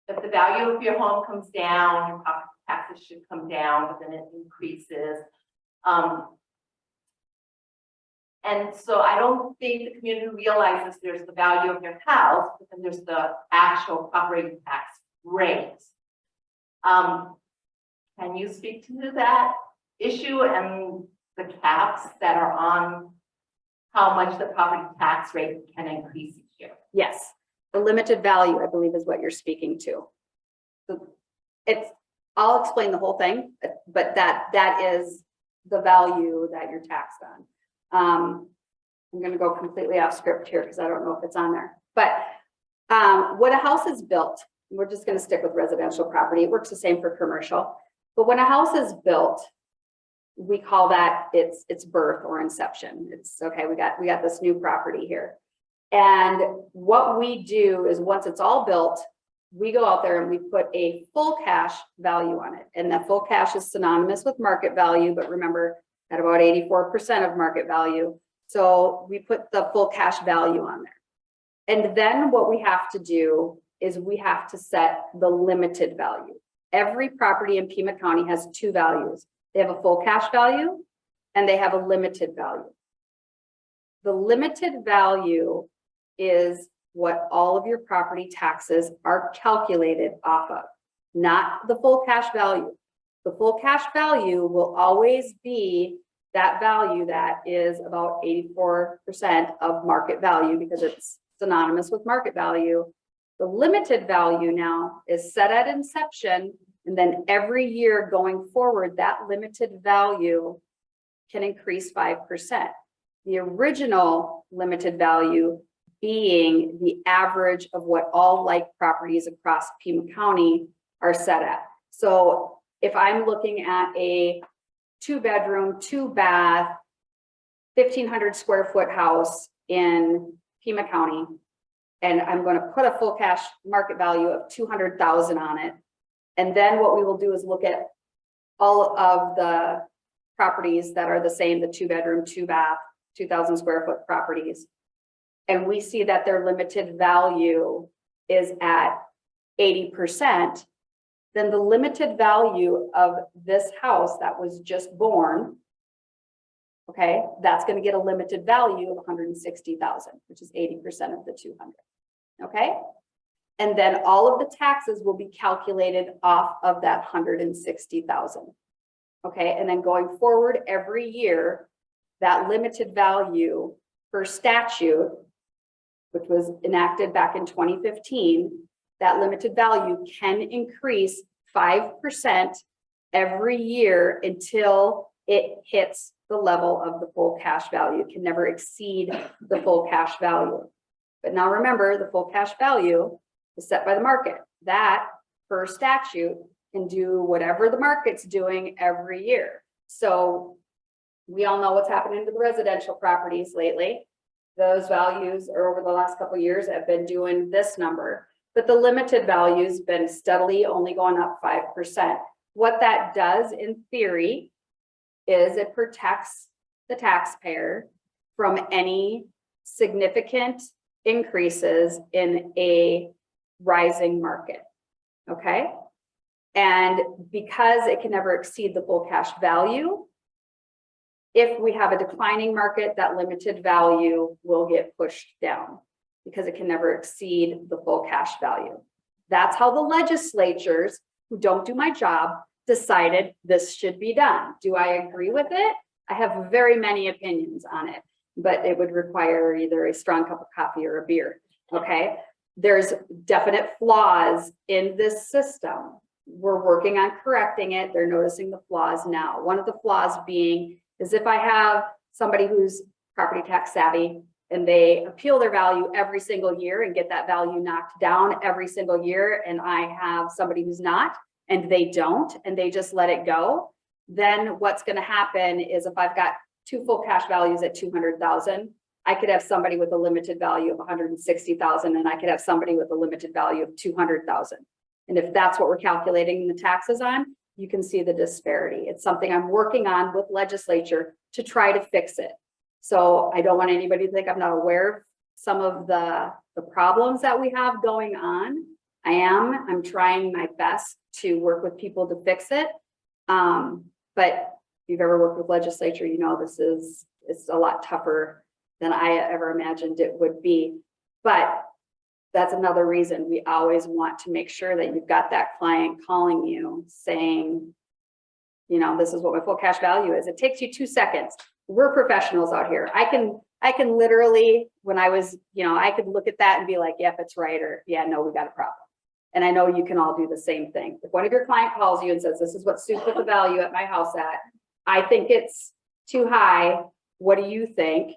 if the value of your home comes down, your property taxes should come down, but then it increases. And so I don't think the community realizes there's the value of your house, but then there's the actual property tax rate. Can you speak to that issue and the caps that are on how much the property tax rate can increase each year? yes, the limited value, I believe, is what you're speaking to. So I'll explain the whole thing, but that is the value that you're taxed on. I'm going to go completely off script here because I don't know if it's on there, but when a house is built, we're just going to stick with residential property. It works the same for commercial, but when a house is built, we call that its birth or inception. It's okay. We got this new property here. And what we do is once it's all built, we go out there and we put a full cash value on it. And that full cash is synonymous with market value, but remember at about 84% of market value. So we put the full cash value on there. And then what we have to do is we have to set the limited value. Every property in Pima County has two values. They have a full cash value and they have a limited value. The limited value is what all of your property taxes are calculated off of, not the full cash value. The full cash value will always be that value that is about 84% of market value because it's synonymous with market value. The limited value now is set at inception, and then every year going forward, that limited value can increase 5%. The original limited value being the average of what all like properties across Pima County are set at. So if I'm looking at a 2-bedroom, 2-bath, 1,500 square foot house in Pima County, and I'm going to put a full cash market value of 200,000 on it. And then what we will do is look at all of the properties that are the same, the 2-bedroom, 2-bath, 2,000 square foot properties. And we see that their limited value is at 80%, then the limited value of this house that was just born, okay, that's going to get a limited value of 160,000, which is 80% of the 200. Okay. And then all of the taxes will be calculated off of that 160,000. Okay, and then going forward every year, that limited value per statute, which was enacted back in 2015, that limited value can increase 5% every year until it hits the level of the full cash value. It can never exceed the full cash value. But now remember, the full cash value is set by the market. That per statute can do whatever the market's doing every year. So we all know what's happening to the residential properties lately. Those values are over the last couple of years have been doing this number, but the limited value's been steadily only going up 5%. What that does in theory is it protects the taxpayer from any significant increases in a rising market, okay? And because it can never exceed the full cash value, if we have a declining market, that limited value will get pushed down because it can never exceed the full cash value. That's how the legislatures, who don't do my job, decided this should be done. Do I agree with it? I have very many opinions on it, but it would require either a strong cup of coffee or a beer, okay? There's definite flaws in this system. We're working on correcting it. They're noticing the flaws now. One of the flaws being is if I have somebody who's property tax savvy and they appeal their value every single year and get that value knocked down every single year, and I have somebody who's not, and they don't, and they just let it go, then what's going to happen is if I've got two full cash values at 200,000, I could have somebody with a limited value of 160,000, and I could have somebody with a limited value of 200,000. And if that's what we're calculating the taxes on, you can see the disparity. It's something I'm working on with legislature to try to fix it. So I don't want anybody to think I'm not aware of some of the problems that we have going on. I'm trying my best to work with people to fix it. But if you've ever worked with legislature, you know it's a lot tougher than I ever imagined it would be. But that's another reason we always want to make sure that you've got that client calling you saying, you know, this is what my full cash value is. It takes you 2 seconds. We're professionals out here. I can literally, when I was, I could look at that and be like, yep, it's right, or yeah, no, we got a problem. And I know you can all do the same thing. If one of your client calls you and says, this is what Sue put the value at my house at, I think it's too high. What do you think?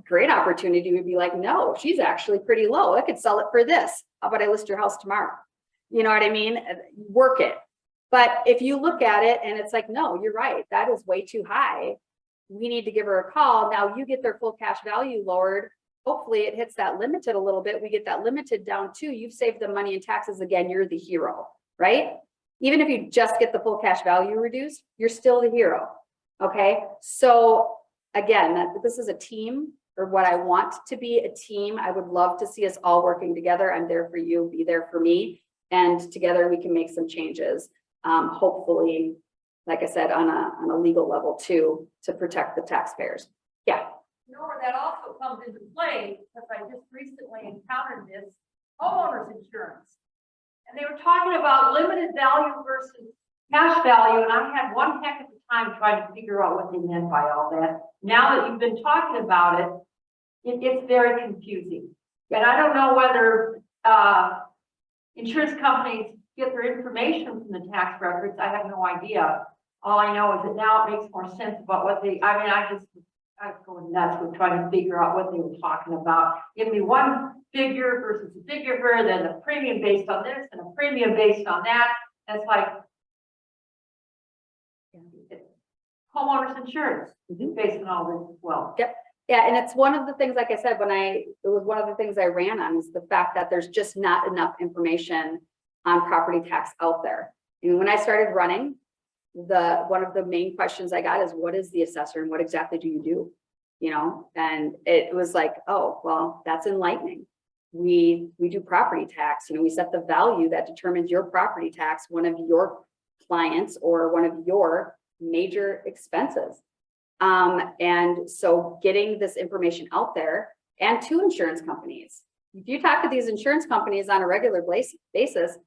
Great opportunity would be like, no, she's actually pretty low. I could sell it for this. How about I list your house tomorrow? You know what I mean? Work it. But if you look at it and it's like, no, you're right, that is way too high. We need to give her a call. Now you get their full cash value lowered. Hopefully it hits that limited a little bit. We get that limited down too. You've saved them money in taxes. Again, you're the hero, right? Even if you just get the full cash value reduced, you're still the hero. Okay. So again, this is a team, or what I want to be a team. I would love to see us all working together. I'm there for you, be there for me. And together we can make some changes. Hopefully, like I said, on a legal level too, to protect the taxpayers. Yeah. Where that also comes into play, because I just recently encountered this, homeowners insurance. And they were talking about limited value versus cash value, and I had one heck of a time trying to figure out what they meant by all that. Now that you've been talking about it, it's very confusing. And I don't know whether insurance companies get their information from the tax records. I have no idea. All I know is that now it makes more sense about what I was going nuts with trying to figure out what they were talking about. Give me one figure versus a figure here, then a premium based on this and a premium based on that. And it's like homeowners insurance based on all this as well. Yep. Yeah, and it's one of the things, like I said, it was one of the things I ran on, is the fact that there's just not enough information on property tax out there. And when I started running, one of the main questions I got is, what is the assessor and what exactly do you do? And it was like, oh, well, that's enlightening. We do property tax, we set the value that determines your property tax, one of your clients or one of your major expenses. And so getting this information out there, and to insurance companies, if you talk to these insurance companies on a regular basis,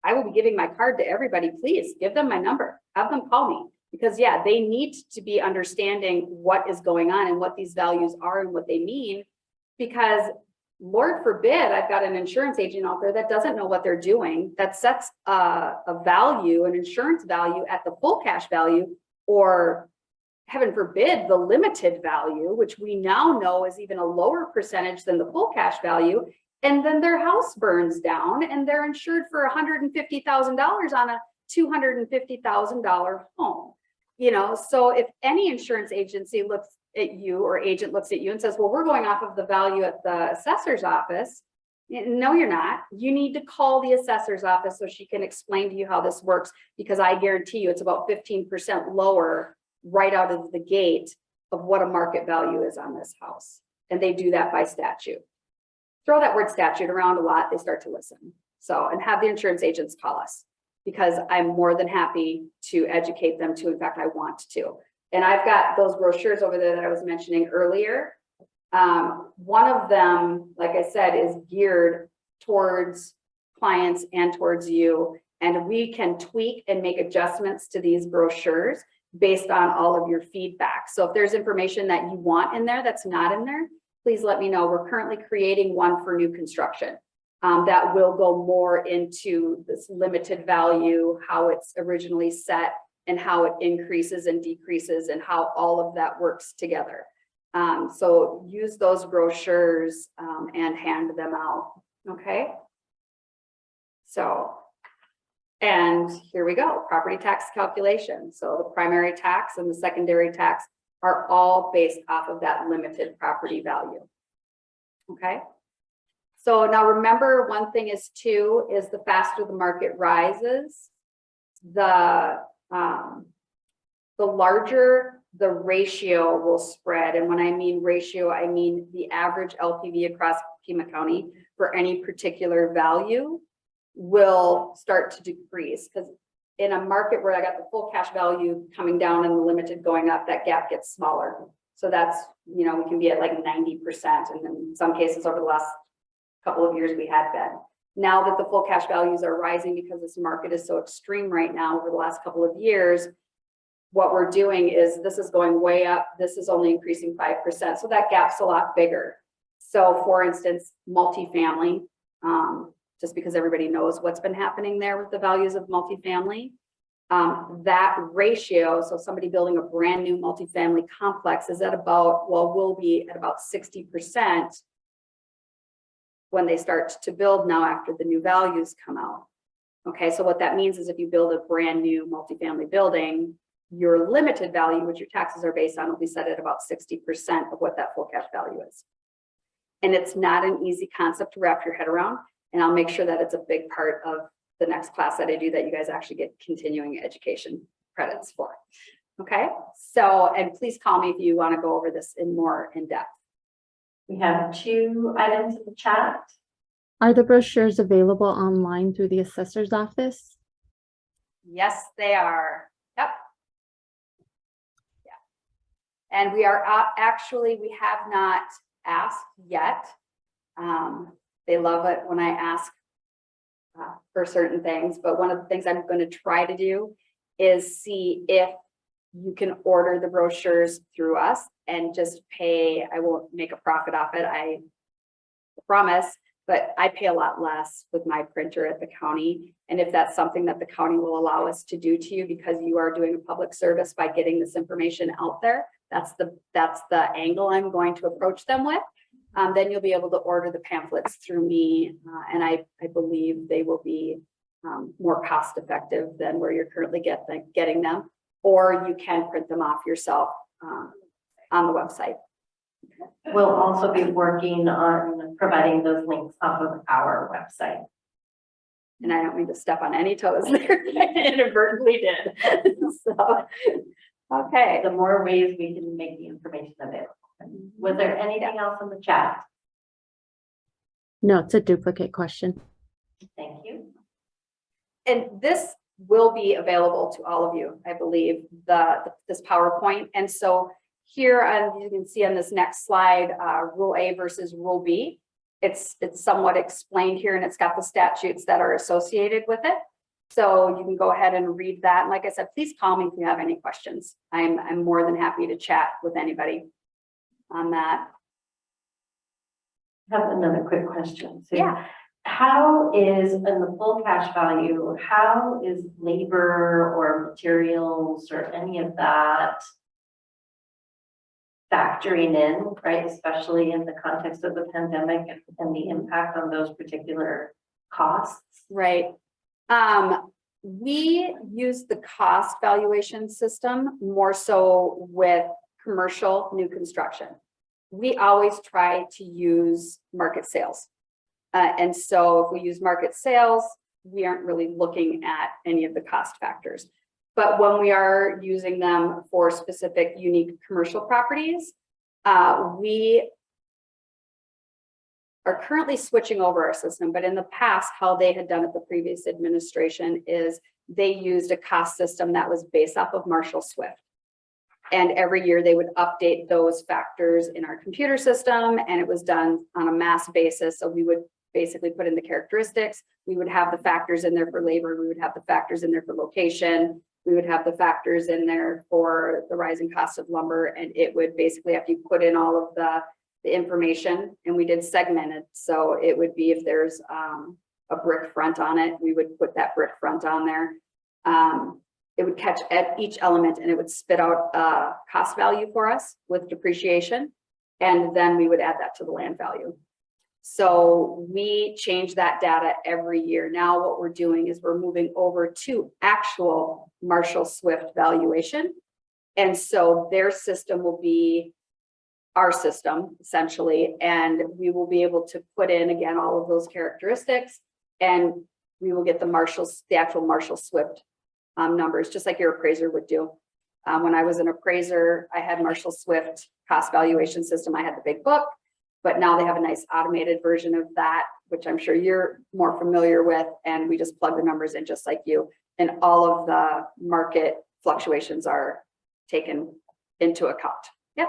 I will be giving my card to everybody. Please give them my number, have them call me. Because yeah, they need to be understanding what is going on and what these values are and what they mean. Because Lord forbid, I've got an insurance agent out there that doesn't know what they're doing, that sets a value, an insurance value at the full cash value, or heaven forbid, the limited value, which we now know is even a lower percentage than the full cash value. And then their house burns down and they're insured for $150,000 on a $250,000 home. You know, so if any insurance agency looks at you or agent looks at you and says, well, we're going off of the value at the assessor's office. No, you're not. You need to call the assessor's office so she can explain to you how this works, because I guarantee you it's about 15% lower right out of the gate of what a market value is on this house. And they do that by statute. Throw that word statute around a lot, they start to listen. So, and have the insurance agents call us, because I'm more than happy to educate them to. In fact, I want to. And I've got those brochures over there that I was mentioning earlier. One of them, like I said, is geared towards clients and towards you. And we can tweak and make adjustments to these brochures based on all of your feedback. So if there's information that you want in there that's not in there, please let me know. We're currently creating one for new construction. That will go more into this limited value, how it's originally set, and how it increases and decreases, and how all of that works together. So use those brochures and hand them out, okay? So, and here we go, property tax calculation. So the primary tax and the secondary tax are all based off of that limited property value, okay? So now remember, one thing is too, is the faster the market rises, the larger the ratio will spread. And when I mean ratio, I mean the average LTV across Pima County for any particular value will start to decrease. Because in a market where I got the full cash value coming down and the limited going up, that gap gets smaller. So that's, you know, we can be at like 90%. And in some cases over the last couple of years we had been. Now that the full cash values are rising because this market is so extreme right now over the last couple of years, what we're doing is this is going way up. This is only increasing 5%. So that gap's a lot bigger. So for instance, multifamily, just because everybody knows what's been happening there with the values of multifamily, that ratio, so somebody building a brand new multifamily complex is at about, well, will be at about 60% when they start to build now after the new values come out. Okay, so what that means is if you build a brand new multifamily building, your limited value, which your taxes are based on, will be set at about 60% of what that full cash value is. And it's not an easy concept to wrap your head around. And I'll make sure that it's a big part of the next class that I do that you guys actually get continuing education credits for. Okay, so, and please call me if you want to go over this in more in depth. We have 2 items in the chat. Are the brochures available online through the assessor's office? Yes, they are. Yep. Yeah. And we are actually, we have not asked yet. They love it when I ask for certain things, but one of the things I'm going to try to do is see if you can order the brochures through us and just pay. I won't make a profit off it, I promise, but I pay a lot less with my printer at the county. And if that's something that the county will allow us to do to you because you are doing a public service by getting this information out there, that's the angle I'm going to approach them with. Then you'll be able to order the pamphlets through me, and I believe they will be more cost effective than where you're currently getting them, or you can print them off yourself on the website. We'll also be working on providing those links off of our website. And I don't mean to step on any toes there. I inadvertently did. So, okay. The more ways we can make the information available. Was there anything else in the chat? No, it's a duplicate question. Thank you. And this will be available to all of you, I believe, this PowerPoint. And so here, you can see on this next slide, Rule A versus Rule B. it's somewhat explained here, and it's got the statutes that are associated with it. So you can go ahead and read that. And like I said, please call me if you have any questions. I'm more than happy to chat with anybody on that. I have another quick question. So Yeah. how is, in the full cash value, how is labor or materials or any of that factoring in, right? Especially in the context of the pandemic and the impact on those particular costs? Right. We use the cost valuation system more so with commercial new construction. We always try to use market sales. And so if we use market sales, we aren't really looking at any of the cost factors. But when we are using them for specific unique commercial properties, we are currently switching over our system, but in the past, how they had done it, the previous administration, is they used a cost system that was based off of Marshall Swift. And every year they would update those factors in our computer system, and it was done on a mass basis. So we would basically put in the characteristics. We would have the factors in there for labor. We would have the factors in there for location. We would have the factors in there for the rising cost of lumber. And it would basically, after you put in all of the information, and we did segment it. So it would be if there's a brick front on it, we would put that brick front on there. It would catch at each element, and it would spit out a cost value for us with depreciation. And then we would add that to the land value. So we change that data every year. Now what we're doing is we're moving over to actual Marshall Swift valuation. And so their system will be our system essentially, and we will be able to put in again all of those characteristics, and we will get the actual Marshall Swift numbers, just like your appraiser would do. When I was an appraiser, I had Marshall Swift cost valuation system. I had the big book, but now they have a nice automated version of that, which I'm sure you're more familiar with, and we just plug the numbers in just like you, and all of the market fluctuations are taken into account. Yep.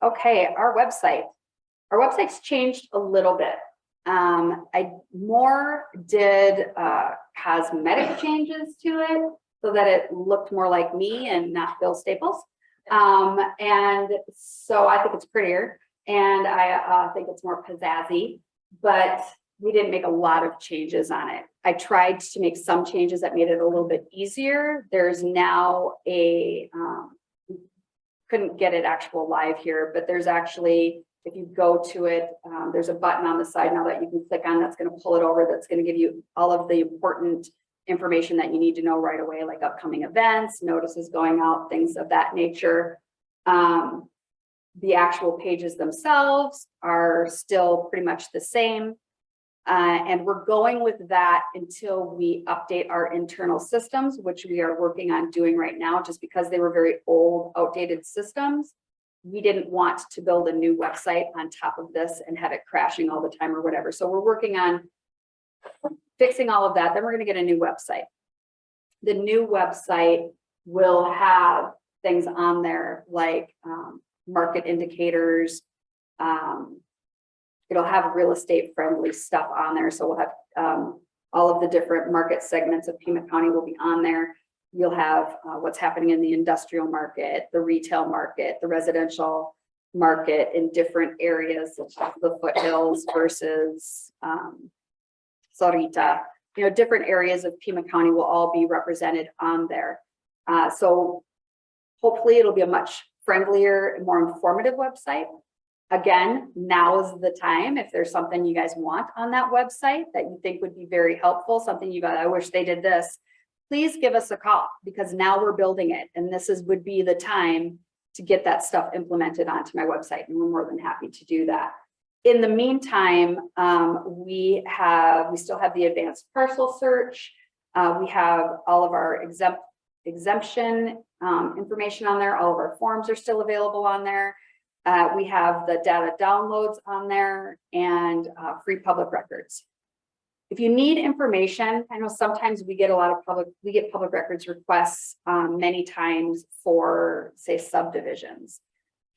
Okay, our website's changed a little bit. I more did cosmetic changes to it so that it looked more like me and not Bill Staples. And so I think it's prettier, and I think it's more pizzazzy, but we didn't make a lot of changes on it. I tried to make some changes that made it a little bit easier. There's now couldn't get it actual live here, but there's actually, if you go to it, there's a button on the side now that you can click on that's going to pull it over. That's going to give you all of the important information that you need to know right away, like upcoming events, notices going out, things of that nature. The actual pages themselves are still pretty much the same. And we're going with that until we update our internal systems, which we are working on doing right now, just because they were very old, outdated systems. We didn't want to build a new website on top of this and have it crashing all the time or whatever. So we're working on fixing all of that. Then we're going to get a new website. The new website will have things on there like market indicators. It'll have real estate friendly stuff on there. So we'll have all of the different market segments of Pima County will be on there. You'll have what's happening in the industrial market, the retail market, the residential market in different areas, such as the foothills versus Sarita. You know, different areas of Pima County will all be represented on there. So hopefully it'll be a much friendlier and more informative website. Again, now is the time. If there's something you guys want on that website that you think would be very helpful, something you got, I wish they did this, please give us a call, because now we're building it, and this would be the time to get that stuff implemented onto my website, and we're more than happy to do that. In the meantime, we still have the advanced parcel search. We have all of our exemption information on there. All of our forms are still available on there. We have the data downloads on there, and free public records. if you need information, I know sometimes we get public records requests many times for, say, subdivisions.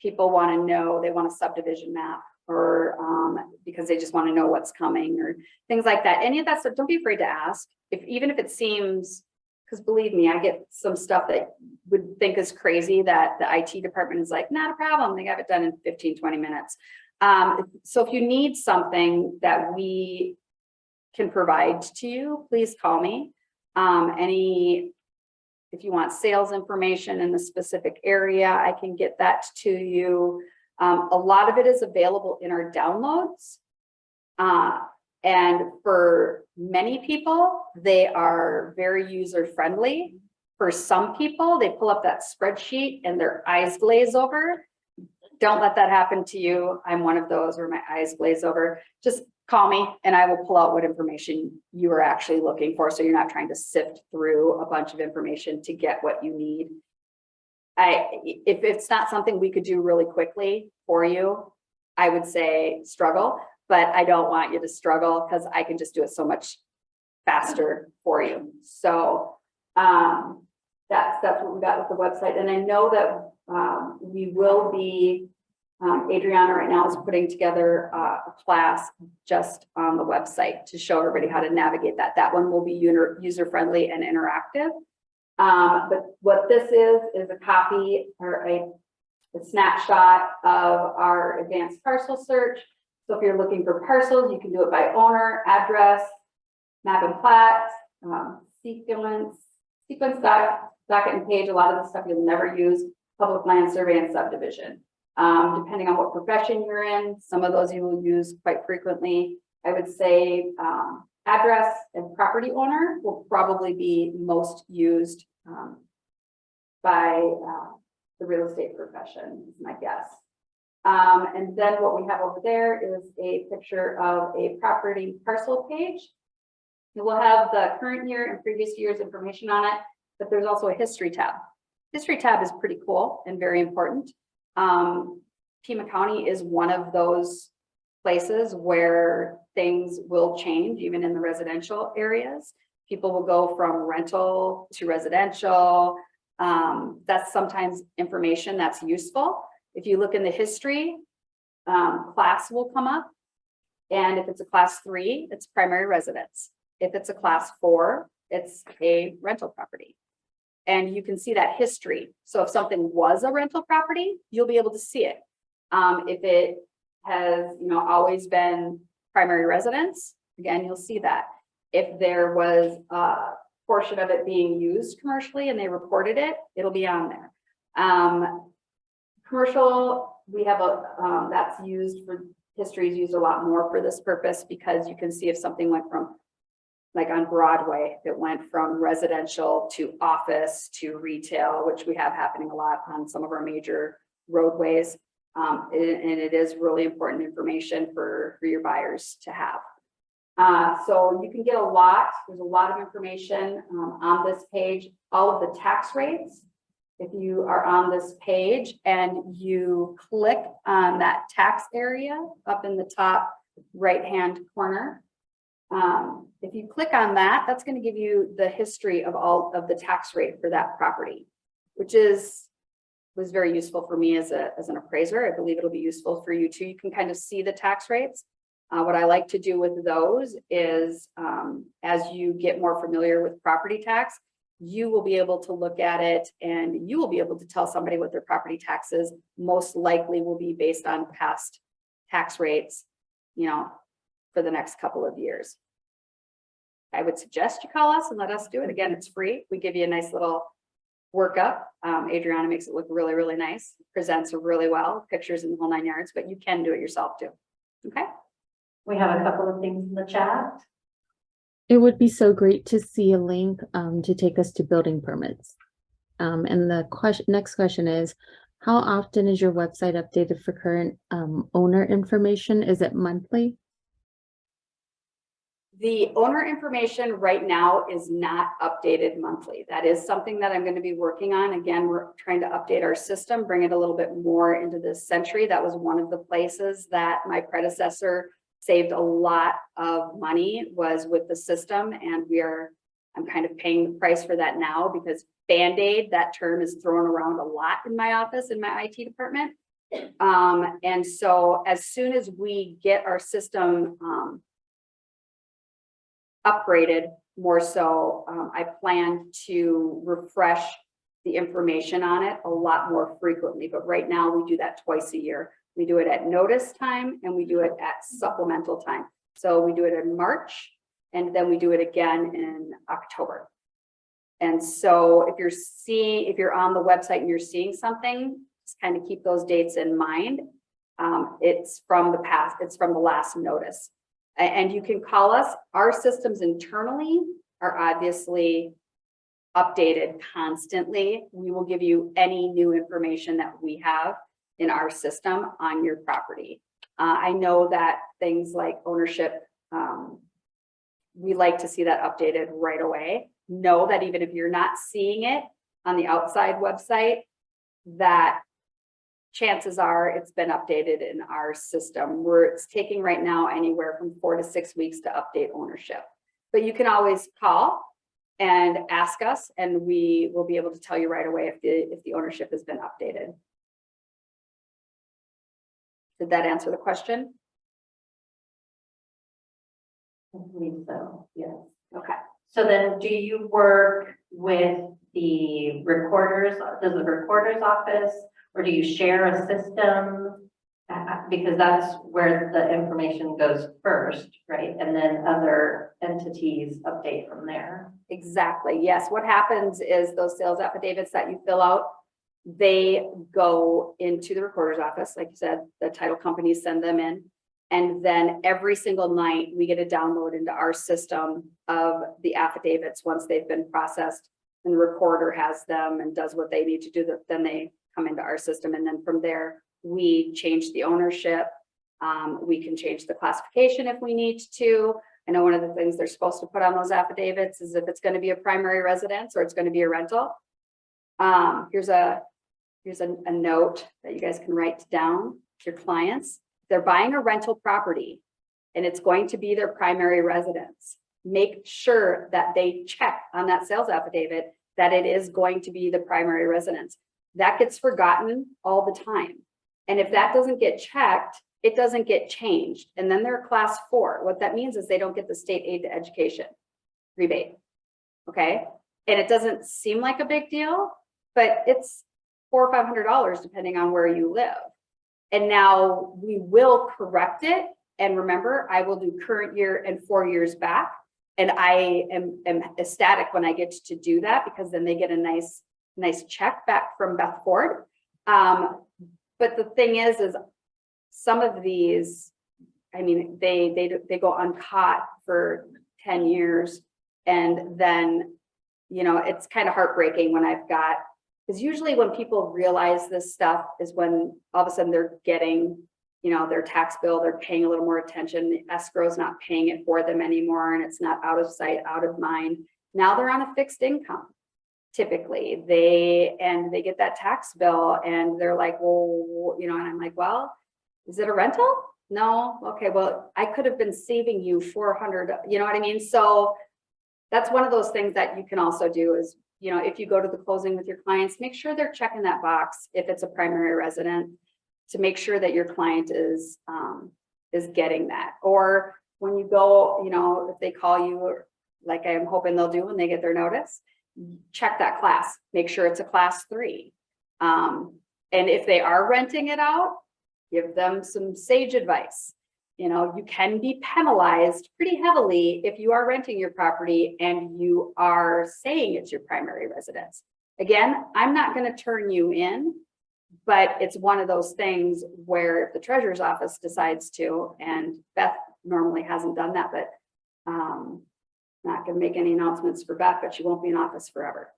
People want to know, they want a subdivision map, or because they just want to know what's coming or things like that. Any of that stuff, don't be afraid to ask. Even if it seems, because believe me, I get some stuff that would think is crazy that the IT department is like, not a problem. They have it done in 15, 20 minutes. So if you need something that we can provide to you, please call me. If you want sales information in a specific area, I can get that to you. A lot of it is available in our downloads. And for many people, they are very user-friendly. For some people, they pull up that spreadsheet and their eyes glaze over. Don't let that happen to you. I'm one of those where my eyes glaze over. Just call me and I will pull out what information you are actually looking for, so you're not trying to sift through a bunch of information to get what you need. If it's not something we could do really quickly for you, I would say struggle, but I don't want you to struggle because I can just do it so much faster for you. So that's what we got with the website. And I know that we will be, Adriana right now is putting together a class just on the website to show everybody how to navigate that. That one will be user-friendly and interactive. But what this is a copy or a snapshot of our advanced parcel search. So if you're looking for parcels, you can do it by owner, address, map and plat, sequence docket and page. A lot of the stuff you'll never use, public land survey and subdivision. Depending on what profession you're in, some of those you will use quite frequently. I would say address and property owner will probably be most used by the real estate profession, is my guess. And then what we have over there is a picture of a property parcel page. It will have the current year and previous year's information on it, but there's also a history tab. History tab is pretty cool and very important. Pima County is one of those places where things will change, even in the residential areas. People will go from rental to residential. That's sometimes information that's useful. If you look in the history, class will come up. And if it's a class 3, it's primary residence. If it's a class 4, it's a rental property. And you can see that history. So if something was a rental property, you'll be able to see it. If it has, always been primary residence, again, you'll see that. If there was a portion of it being used commercially and they reported it, it'll be on there. Commercial, we have that's used for, history is used a lot more for this purpose, because you can see if something went from, like on Broadway, it went from residential to office to retail, which we have happening a lot on some of our major roadways. And it is really important information for your buyers to have. So you can get a lot, there's a lot of information on this page, all of the tax rates. If you are on this page and you click on that tax area up in the top right-hand corner, if you click on that, that's going to give you the history of all of the tax rate for that property, which was very useful for me as an appraiser. I believe it'll be useful for you too. You can kind of see the tax rates. What I like to do with those is, as you get more familiar with property tax, you will be able to look at it and you will be able to tell somebody what their property taxes most likely will be based on past tax rates, for the next couple of years. I would suggest you call us and let us do it. Again, it's free. We give you a nice little workup. Adriana makes it look really, really nice, presents really well, pictures in the whole 9 yards, but you can do it yourself too. Okay. We have a couple of things in the chat. It would be so great to see a link to take us to building permits. And the next question is, how often is your website updated for current owner information? Is it monthly? The owner information right now is not updated monthly. That is something that I'm going to be working on. Again, we're trying to update our system, bring it a little bit more into this century. That was one of the places that my predecessor saved a lot of money was with the system, and I'm kind of paying the price for that now because Band-Aid, that term is thrown around a lot in my office, in my IT department. And so as soon as we get our system upgraded more so, I plan to refresh the information on it a lot more frequently, but right now we do that twice a year. We do it at notice time and we do it at supplemental time. So we do it in March and then we do it again in October. And so if you're on the website and you're seeing something, just kind of keep those dates in mind. It's from the past, it's from the last notice. And you can call us. Our systems internally are obviously updated constantly. We will give you any new information that we have in our system on your property. I know that things like ownership, we like to see that updated right away. Know that even if you're not seeing it on the outside website, that chances are it's been updated in our system, where it's taking right now anywhere from 4 to 6 weeks to update ownership. But you can always call and ask us, and we will be able to tell you right away if the ownership has been updated. Did that answer the question? I believe so, yes. Okay. So then do you work with the recorders, does the recorder's office, or do you share a system? Because that's where the information goes first, right? And then other entities update from there. Exactly. Yes. What happens is those sales affidavits that you fill out, they go into the recorder's office. Like you said, the title companies send them in. And then every single night we get a download into our system of the affidavits once they've been processed, and the recorder has them and does what they need to do. Then they come into our system. And then from there, we change the ownership. We can change the classification if we need to. I know one of the things they're supposed to put on those affidavits is if it's going to be a primary residence or it's going to be a rental. Here's a note that you guys can write down to your clients. They're buying a rental property and it's going to be their primary residence. Make sure that they check on that sales affidavit that it is going to be the primary residence. That gets forgotten all the time. And if that doesn't get checked, it doesn't get changed. And then they're class 4. What that means is they don't get the state aid to education rebate. Okay. And it doesn't seem like a big deal, but it's $400 or $500 depending on where you live. And now we will correct it. And remember, I will do current year and 4 years back. And I am ecstatic when I get to do that, because then they get a nice check back from Beth Ford. But the thing is some of these, I mean, they go uncaught for 10 years. And then, you know, it's kind of heartbreaking when I've got, because usually when people realize this stuff is when all of a sudden they're getting, you know, their tax bill, they're paying a little more attention. The escrow is not paying it for them anymore, and it's not out of sight, out of mind. Now they're on a fixed income. Typically they get that tax bill and they're like, well, you know, and I'm like, well, is it a rental? No. Okay. Well, I could have been saving you $400, you know what I mean? So that's one of those things that you can also do is, you know, if you go to the closing with your clients, make sure they're checking that box if it's a primary resident, to make sure that your client is getting that. Or when you go, you know, if they call you, like I'm hoping they'll do when they get their notice, check that class, make sure it's a class 3. And if they are renting it out, give them some sage advice. You know, you can be penalized pretty heavily if you are renting your property and you are saying it's your primary residence. Again, I'm not going to turn you in, but it's one of those things where if the treasurer's office decides to, and Beth normally hasn't done that, but not going to make any announcements for Beth, but she won't be in office forever.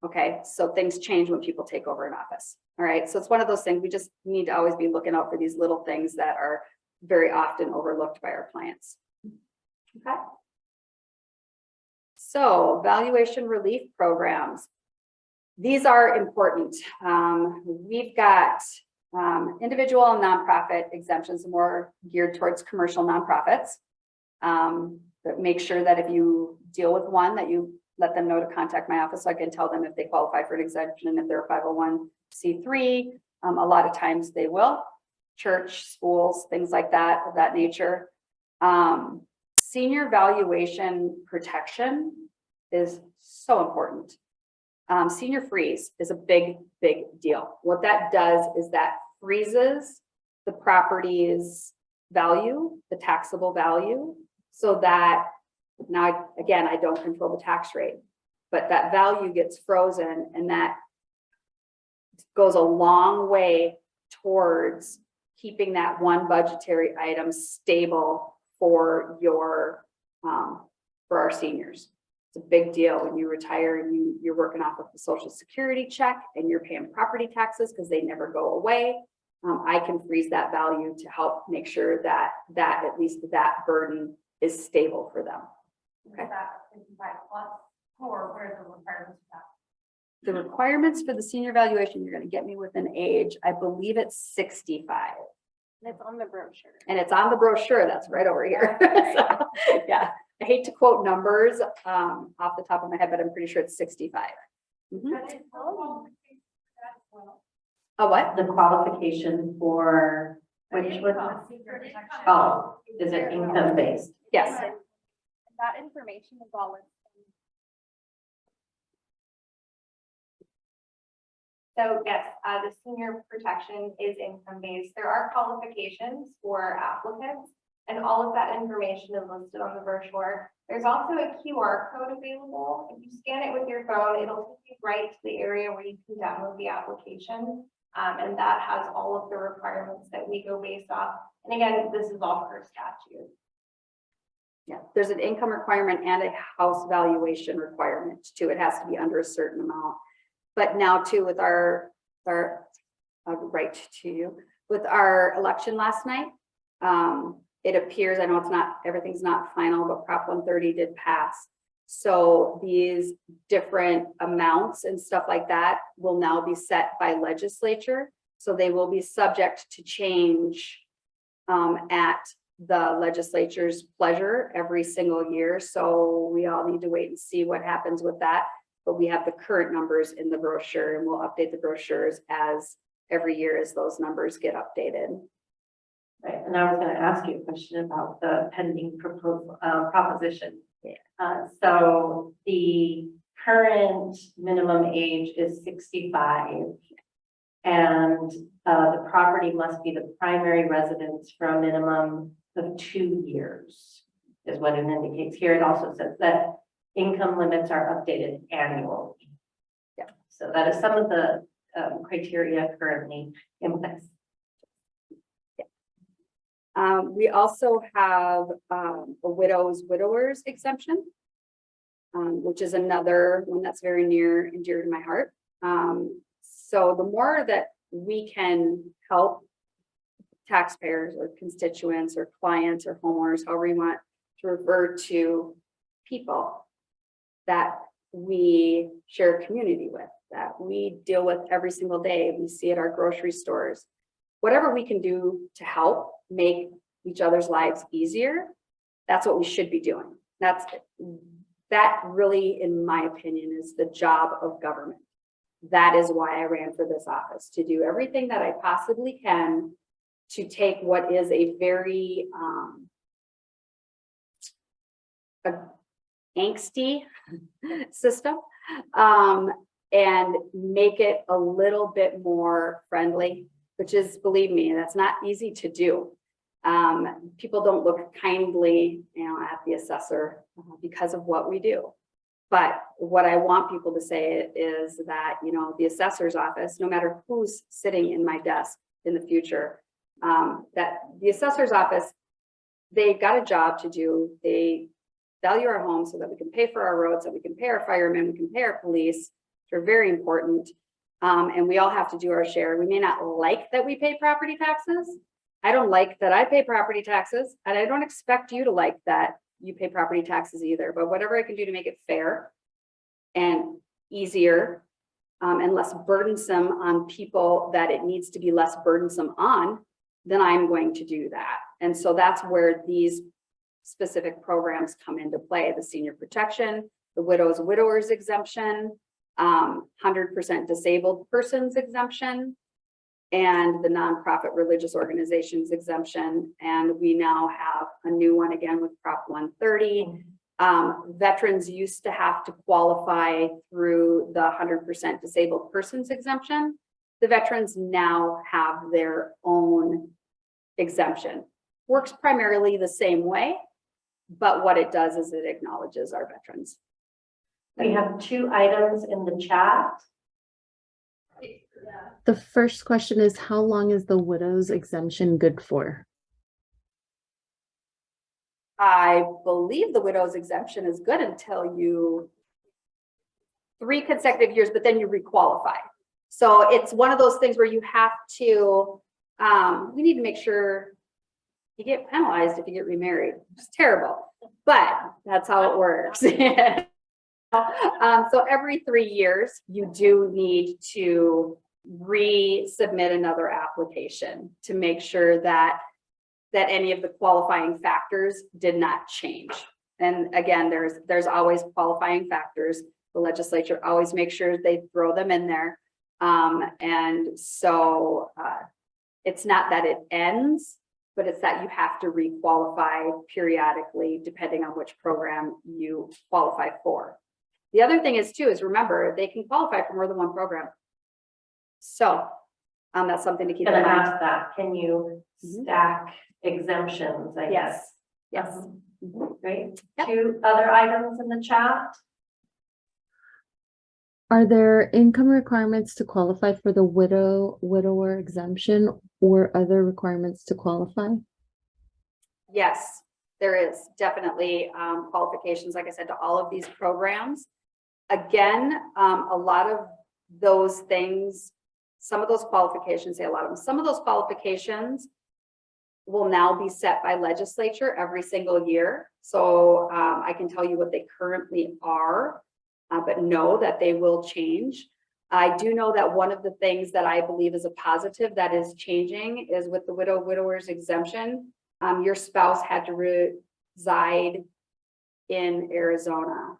Okay, so things change when people take over an office. All right, so it's one of those things we just need to always be looking out for, these little things that are very often overlooked by our clients. Okay. So valuation relief programs. These are important. We've got Individual and nonprofit exemptions are more geared towards commercial nonprofits. But make sure that if you deal with one, that you let them know to contact my office so I can tell them if they qualify for an exemption, if they're a 501c3. A lot of times they will. Church, schools, things like that, of that nature. Senior valuation protection is so important. Senior freeze is a big deal. What that does is that freezes the property's value, the taxable value, so that now, again, I don't control the tax rate, but that value gets frozen, and that goes a long way towards keeping that one budgetary item stable for your for our seniors. It's a big deal when you retire and you're working off of the Social Security check and you're paying property taxes because they never go away. I can freeze that value to help make sure that at least that burden is stable for them. Okay. Or where are the requirements for that? The requirements for the senior valuation, you're going to get me with an age, I believe it's 65. And it's on the brochure. And it's on the brochure that's right over here. So, yeah, I hate to quote numbers off the top of my head, but I'm pretty sure it's 65. Mhm. A what? The qualification for which one? Oh, is it income based? Yes. That information is all in. So yes, the senior protection is income-based. There are qualifications for applicants, and all of that information is listed on the brochure. There's also a QR code available. If you scan it with your phone, it'll take you right to the area where you can download the application. And that has all of the requirements that we go based off. And again, this is all per statute. Yeah, there's an income requirement and a house valuation requirement too. It has to be under a certain amount. But now too, with our right to you, with our election last night, it appears, I know it's not, everything's not final, but Prop 130 did pass. So these different amounts and stuff like that will now be set by legislature. So they will be subject to change at the legislature's pleasure every single year. So we all need to wait and see what happens with that. But we have the current numbers in the brochure, and we'll update the brochures as every year as those numbers get updated. Right, and I was going to ask you a question about the pending proposal, proposition. So the current minimum age is 65. And the property must be the primary residence for a minimum of 2 years, is what it indicates here. It also says that income limits are updated annually. Yeah. So that is some of the criteria currently in place. We also have a widowers exemption, which is another one that's very near and dear to my heart. So the more that we can help taxpayers or constituents or clients or homeowners, however you want to refer to people that we share a community with, that we deal with every single day, we see at our grocery stores, whatever we can do to help make each other's lives easier, that's what we should be doing. That really, in my opinion, is the job of government. That is why I ran for this office, to do everything that I possibly can to take what is a very angsty system and make it a little bit more friendly, which is, believe me, that's not easy to do. People don't look kindly, at the assessor because of what we do. But what I want people to say is that, the assessor's office, no matter who's sitting in my desk in the future, that the assessor's office, they've got a job to do. They value our homes so that we can pay for our roads, so we can pay our firemen, we can pay our police, which are very important. And we all have to do our share. We may not like that we pay property taxes. I don't like that I pay property taxes, and I don't expect you to like that you pay property taxes either, but whatever I can do to make it fair and easier and less burdensome on people that it needs to be less burdensome on, then I'm going to do that. And so that's where these specific programs come into play: the senior protection, the widowers exemption, 100% disabled persons exemption, and the nonprofit religious organizations exemption. And we now have a new one again with Prop 130. Veterans used to have to qualify through the 100% disabled persons exemption. The veterans now have their own exemption. Works primarily the same way, but what it does is it acknowledges our veterans. We have 2 items in the chat. The first question is, how long is the widow's exemption good for? I believe the widow's exemption is good until you 3 consecutive years, but then you requalify. So it's one of those things where you have to, we need to make sure you get penalized if you get remarried. It's terrible, but that's how it works. So every 3 years, you do need to resubmit another application to make sure that any of the qualifying factors did not change. And again, there's always qualifying factors. The legislature always makes sure they throw them in there. And so it's not that it ends, but it's that you have to requalify periodically depending on which program you qualify for. The other thing is too, is remember, they can qualify for more than one program. So that's something to keep in Gonna mind. ask that, can you stack exemptions, I guess? Yes. Great. Yep. 2 other items in the chat. Are there income requirements to qualify for the widower exemption or other requirements to qualify? Yes, there is definitely qualifications, like I said, to all of these programs. Again, a lot of those things, some of those qualifications, say a lot of them, some of those qualifications will now be set by legislature every single year. So I can tell you what they currently are, but know that they will change. I do know that one of the things that I believe is a positive that is changing is with the widowers exemption. Your spouse had to reside in Arizona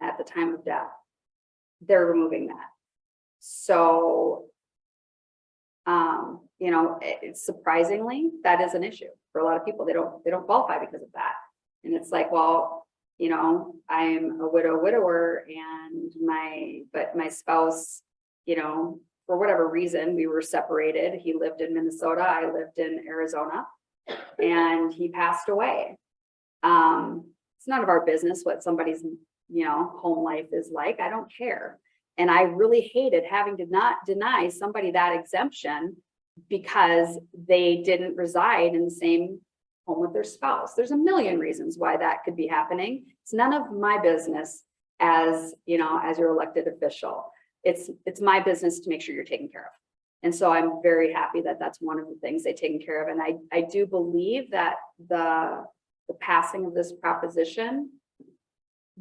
at the time of death. They're removing that. So, you know, it's surprisingly, that is an issue for a lot of people. They don't qualify because of that. And it's like, well, you know, I'm a widower and my spouse, you know, for whatever reason, we were separated. He lived in Minnesota, I lived in Arizona, and he passed away. It's none of our business what somebody's, you know, home life is like. I don't care. And I really hated having to not deny somebody that exemption because they didn't reside in the same home with their spouse. There's a million reasons why that could be happening. It's none of my business as, you know, as your elected official. It's my business to make sure you're taken care of. And so I'm very happy that that's one of the things they've taken care of. And I do believe that the passing of this proposition,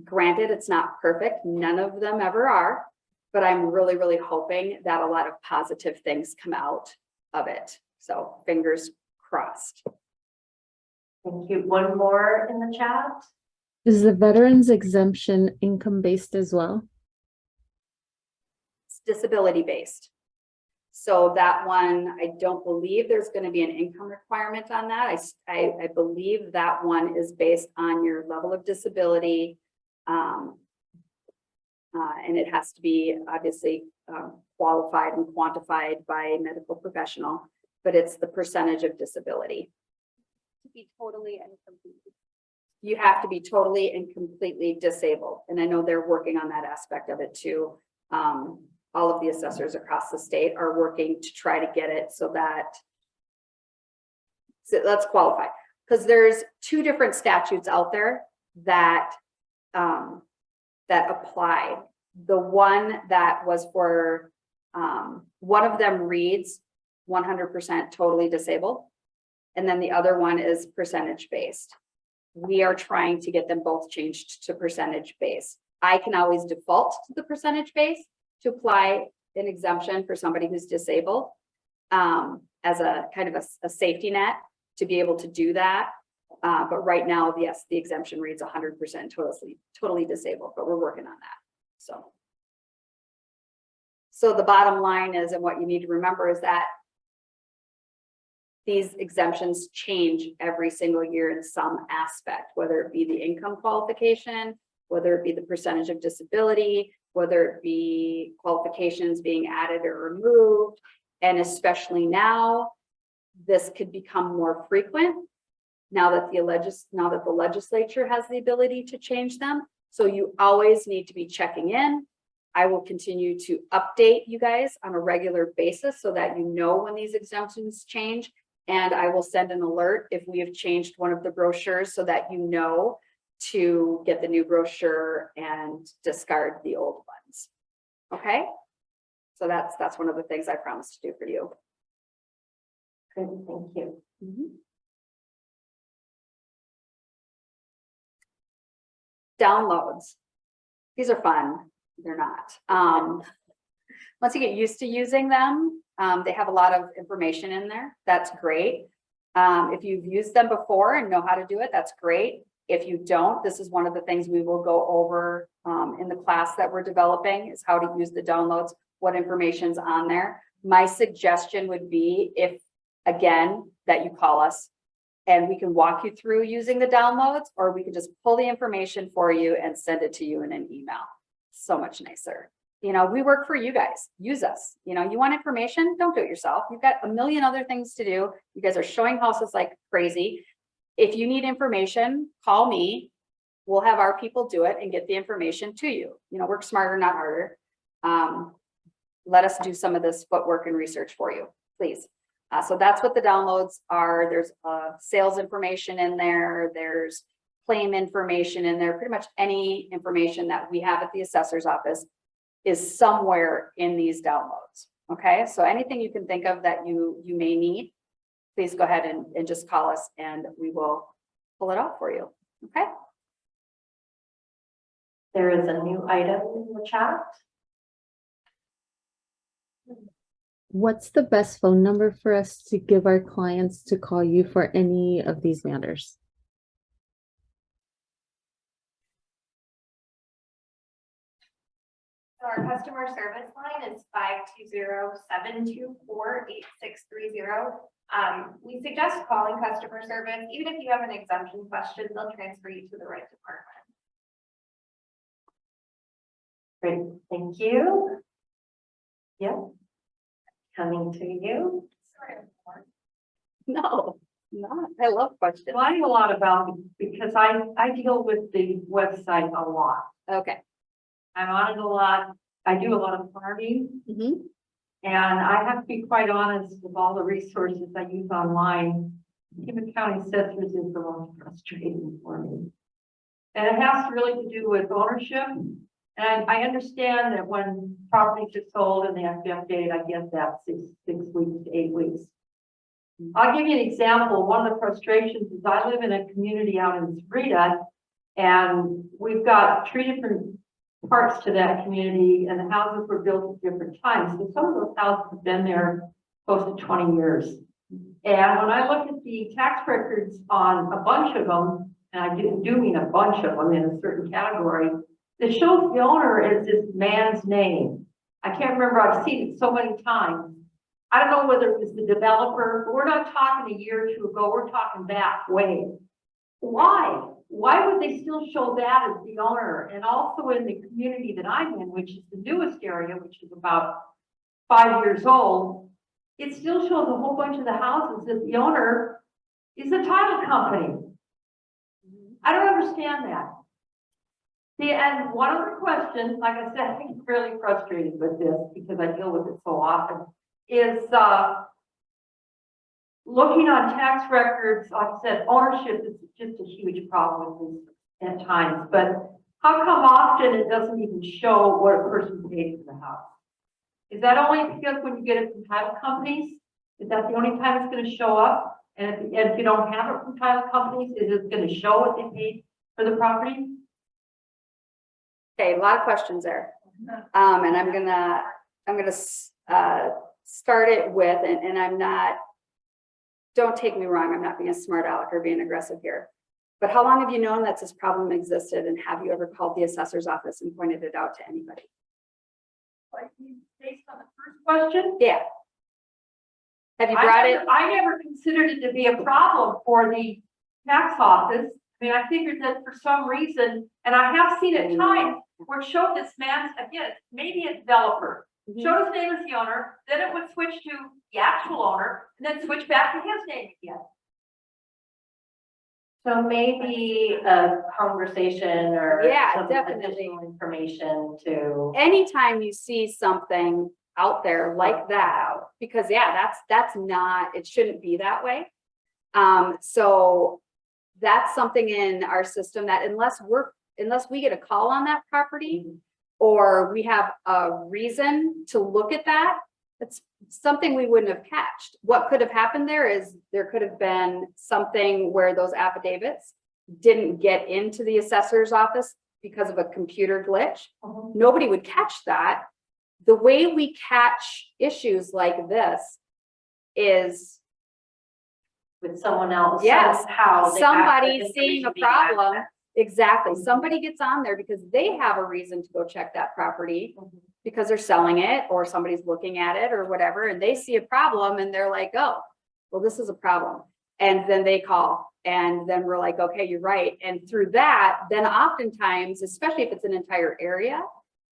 granted, it's not perfect. None of them ever are, but I'm really, really hoping that a lot of positive things come out of it. So fingers crossed. Thank you. One more in the chat. Is the veterans exemption income-based as well? It's disability-based. So that one, I don't believe there's going to be an income requirement on that. I believe that one is based on your level of disability. And it has to be obviously qualified and quantified by a medical professional, but it's the percentage of disability. To be totally and completely. You have to be totally and completely disabled. And I know they're working on that aspect of it too. All of the assessors across the state are working to try to get it so that, so let's qualify, because there's 2 different statutes out there that that apply. The one that was for, one of them reads 100% totally disabled. And then the other one is percentage based. We are trying to get them both changed to percentage based. I can always default to the percentage based, to apply an exemption for somebody who's disabled as a kind of a safety net to be able to do that. But right now, yes, the exemption reads 100% totally disabled, but we're working on that. So the bottom line is, and what you need to remember is that these exemptions change every single year in some aspect, whether it be the income qualification, whether it be the percentage of disability, whether it be qualifications being added or removed. And especially now, this could become more frequent now that the legislature has the ability to change them. So you always need to be checking in. I will continue to update you guys on a regular basis so that you know when these exemptions change. And I will send an alert if we have changed one of the brochures so that you know to get the new brochure and discard the old ones. Okay? So that's one of the things I promised to do for you. Good, thank you. Downloads. These are fun. They're not. Once you get used to using them, they have a lot of information in there. That's great. If you've used them before and know how to do it, that's great. If you don't, this is one of the things we will go over in the class that we're developing, is how to use the downloads, what information's on there. My suggestion would be, if again, that you call us and we can walk you through using the downloads, or we can just pull the information for you and send it to you in an email. So much nicer. You know, we work for you guys. Use us. You know, you want information? Don't do it yourself. You've got a million other things to do. You guys are showing houses like crazy. If you need information, call me. We'll have our people do it and get the information to you. You know, work smarter, not harder. Let us do some of this footwork and research for you, please. So that's what the downloads are. There's sales information in there. There's claim information in there. Pretty much any information that we have at the assessor's office is somewhere in these downloads. Okay, so anything you can think of that you may need, please go ahead and just call us and we will pull it out for you. Okay. There is a new item in the chat. What's the best phone number for us to give our clients to call you for any of these matters? So our customer service line is 520-724-8630. We suggest calling customer service. Even if you have an exemption question, they'll transfer you to the right department. Great, thank you. Yep. Coming to you. No, not. I love questions. Well, I know a lot about it because I deal with the website a lot. Okay. I'm on it a lot. I do a lot of farming. Mhm. And I have to be quite honest with all the resources I use online. Pima County Assessors is the most frustrating for me. And it has really to do with ownership. And I understand that when properties are sold and they have to be updated, I get that six weeks to 8 weeks. I'll give you an example. One of the frustrations is I live in a community out in Sabrina, and we've got 3 different parts to that community, and the houses were built at different times. So some of those houses have been there close to 20 years. And when I look at the tax records on a bunch of them, and I do mean a bunch of them in a certain category, it shows the owner is this man's name. I can't remember, I've seen it so many times. I don't know whether it was the developer, but we're not talking a year or 2 ago, we're talking back way. Why? Why would they still show that as the owner? And also in the community that I'm in, which is the newest area, which is about 5 years old, it still shows a whole bunch of the houses that the owner is a title company. I don't understand that. See, and one other question, like I said, I think really frustrated with this because I deal with it so often, is looking on tax records. Like I said, ownership is just a huge problem with this at times, but how come often it doesn't even show what a person paid for the house? Is that only because when you get it from title companies, is that the only time it's going to show up? And if you don't have it from title companies, is it going to show what they paid for the property? Okay, a lot of questions there. And I'm gonna start it with, and I'm not, don't take me wrong, I'm not being a smart aleck or being aggressive here. But how long have you known that this problem existed, and have you ever called the assessor's office and pointed it out to anybody? Like, based on the first question, Yeah. Have you brought it? I never considered it to be a problem for the tax office. I mean, I figured that for some reason, and I have seen at times where it showed this man's, again, maybe a developer, showed his name as the owner, then it would switch to the actual owner, and then switch back to his name again. So maybe a conversation or Yeah, some definitely. additional information to. Anytime you see something out there like that, because yeah, that's not, it shouldn't be that way. So that's something in our system that unless we get a call on that property or we have a reason to look at that, it's something we wouldn't have catched. What could have happened there is there could have been something where those affidavits didn't get into the assessor's office because of a computer glitch. Nobody would catch that. The way we catch issues like this is With someone else. Yes, Somehow. somebody seeing a problem. Exactly. Somebody gets on there because they have a reason to go check that property because they're selling it or somebody's looking at it or whatever, and they see a problem and they're like, oh, well, this is a problem. And then they call and then we're like, okay, you're right. And through that, then oftentimes, especially if it's an entire area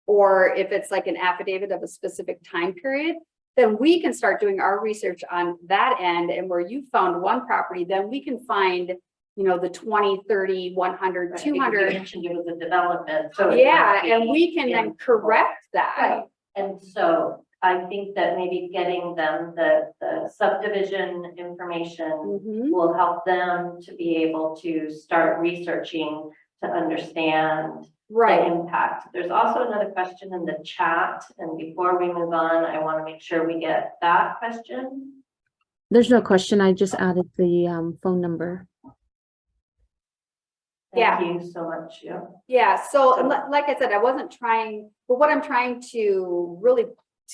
or if it's like an affidavit of a specific time period, then we can start doing our research on that end. And where you found one property, then we can find, you know, the 20, 30, 100, 200. You mentioned it was a development. So Yeah, and we can then correct that. Right. And so I think that maybe getting them the subdivision information Mhm. will help them to be able to start researching to understand the Right. impact. There's also another question in the chat, and before we move on, I want to make sure we get that question. There's no question. I just added the phone number. Yeah. Thank you so much. Yeah. Yeah, so like I said, I wasn't trying, but what I'm trying to really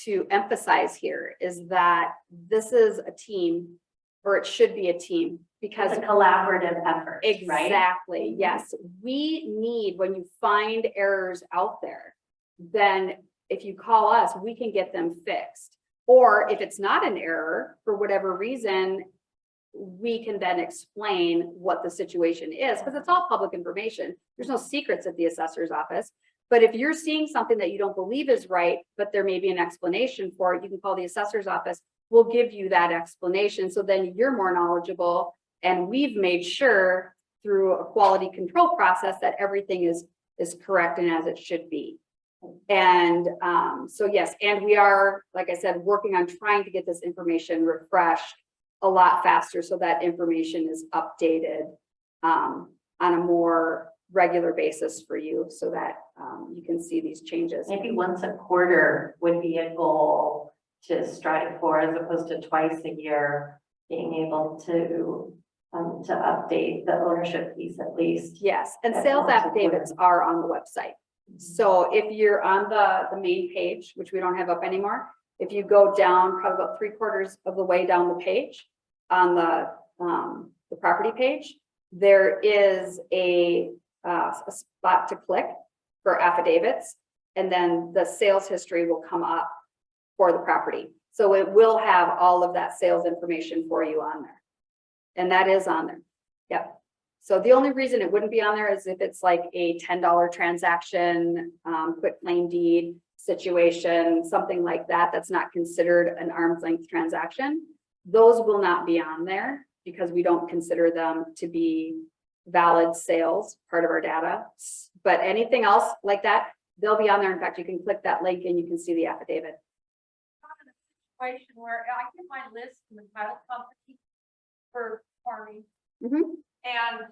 to emphasize here is that this is a team, or it should be a team, because It's a collaborative effort, right? exactly, yes. We need, when you find errors out there, then if you call us, we can get them fixed. Or if it's not an error, for whatever reason, we can then explain what the situation is, because it's all public information. There's no secrets at the assessor's office. But if you're seeing something that you don't believe is right, but there may be an explanation for it, you can call the assessor's office. We'll give you that explanation. So then you're more knowledgeable. And we've made sure through a quality control process that everything is correct and as it should be. And so yes, and we are, like I said, working on trying to get this information refreshed a lot faster so that information is updated on a more regular basis for you so that you can see these changes. Maybe once a quarter would be a goal to strive for, as opposed to twice a year, being able to update the ownership piece at least. Yes, and That's sales once a affidavits are on the website. So if you're on the main page, which we don't have up anymore, if you go down probably about 3/4 of the way down the page on the property page, there is a spot to click for affidavits, and then the sales history will come up for the property. So it will have all of that sales information for you on there. And that is on there. Yep. So the only reason it wouldn't be on there is if it's like a $10 transaction, quick claim deed situation, something like that, that's not considered an arm's length transaction. Those will not be on there because we don't consider them to be valid sales, part of our data. But anything else like that, they'll be on there. In fact, you can click that link and you can see the affidavit. Situation where I get my list from the title company for farming. Mhm. And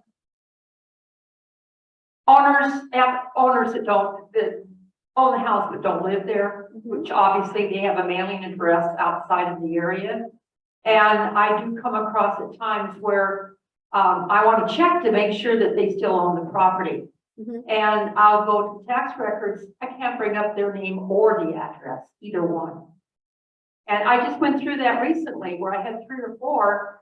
owners that own the house but don't live there, which obviously they have a mailing address outside of the area. And I do come across at times where I want to check to make sure that they still own the property. Mhm. And I'll go to tax records, I can't bring up their name or the address, either one. And I just went through that recently where I had 3 or 4.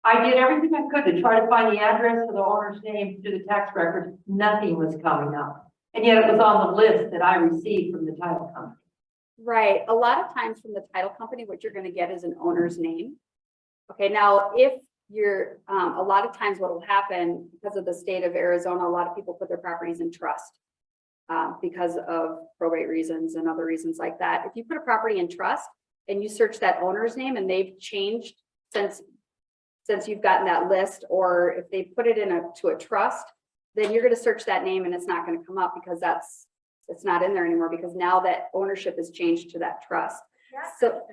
I did everything I could to try to find the address of the owner's name through the tax records. Nothing was coming up. And yet it was on the list that I received from the title company. Right, a lot of times from the title company, what you're gonna get is an owner's name. Okay, now if you're, a lot of times what will happen, because of the state of Arizona, a lot of people put their properties in trust. Because of probate reasons and other reasons like that. If you put a property in trust and you search that owner's name and they've changed since you've gotten that list, or if they put it to a trust, then you're gonna search that name and it's not gonna come up because it's not in there anymore, because now that ownership has changed to that trust. So,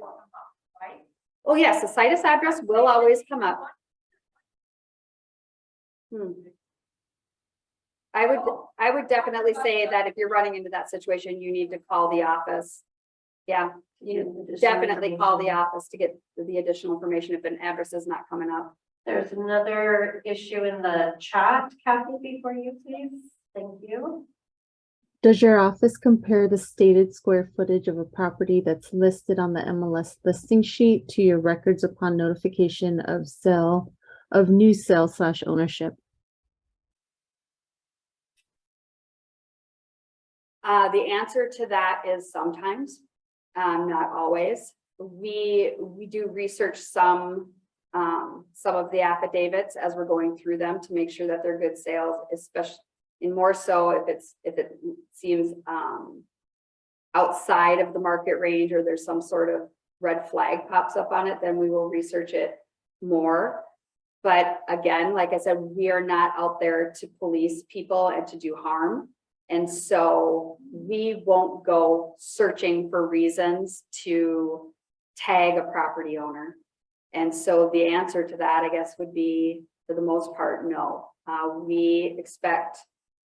Right? oh yes, the situs address will always come up. I would definitely say that if you're running into that situation, you need to call the office. Yeah, you definitely call the office to get the additional information if an address is not coming up. There's another issue in the chat, Kathy, before you please. Thank you. Does your office compare the stated square footage of a property that's listed on the MLS listing sheet to your records upon notification of new sale/ownership? The answer to that is sometimes, not always. We do research some of the affidavits as we're going through them to make sure that they're good sales, especially, and more so if it seems outside of the market range, or there's some sort of red flag pops up on it, then we will research it more. But again, like I said, we are not out there to police people and to do harm. And so we won't go searching for reasons to tag a property owner. And so the answer to that, I guess, would be, for the most part, no. We expect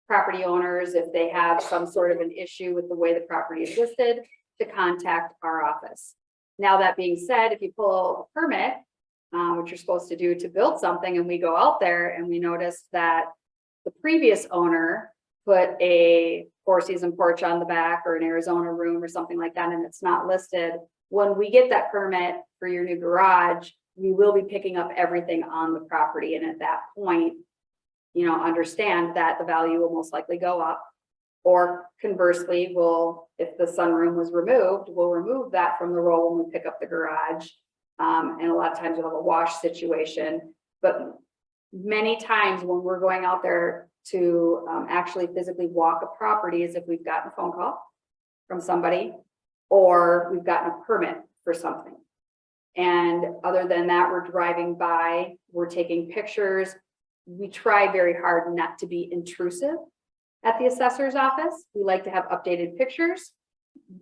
property owners, if they have some sort of an issue with the way the property is listed, to contact our office. Now, that being said, if you pull a permit, which you're supposed to do to build something, and we go out there and we notice that the previous owner put a 4-season porch on the back, or an Arizona room or something like that, and it's not listed, when we get that permit for your new garage, we will be picking up everything on the property. And at that point, understand that the value will most likely go up. Or conversely, if the sunroom was removed, we'll remove that from the roll when we pick up the garage. And a lot of times we'll have a wash situation, but many times when we're going out there to actually physically walk a property is if we've gotten a phone call from somebody, or we've gotten a permit for something. And other than that, we're driving by, we're taking pictures. We try very hard not to be intrusive at the assessor's office. We like to have updated pictures.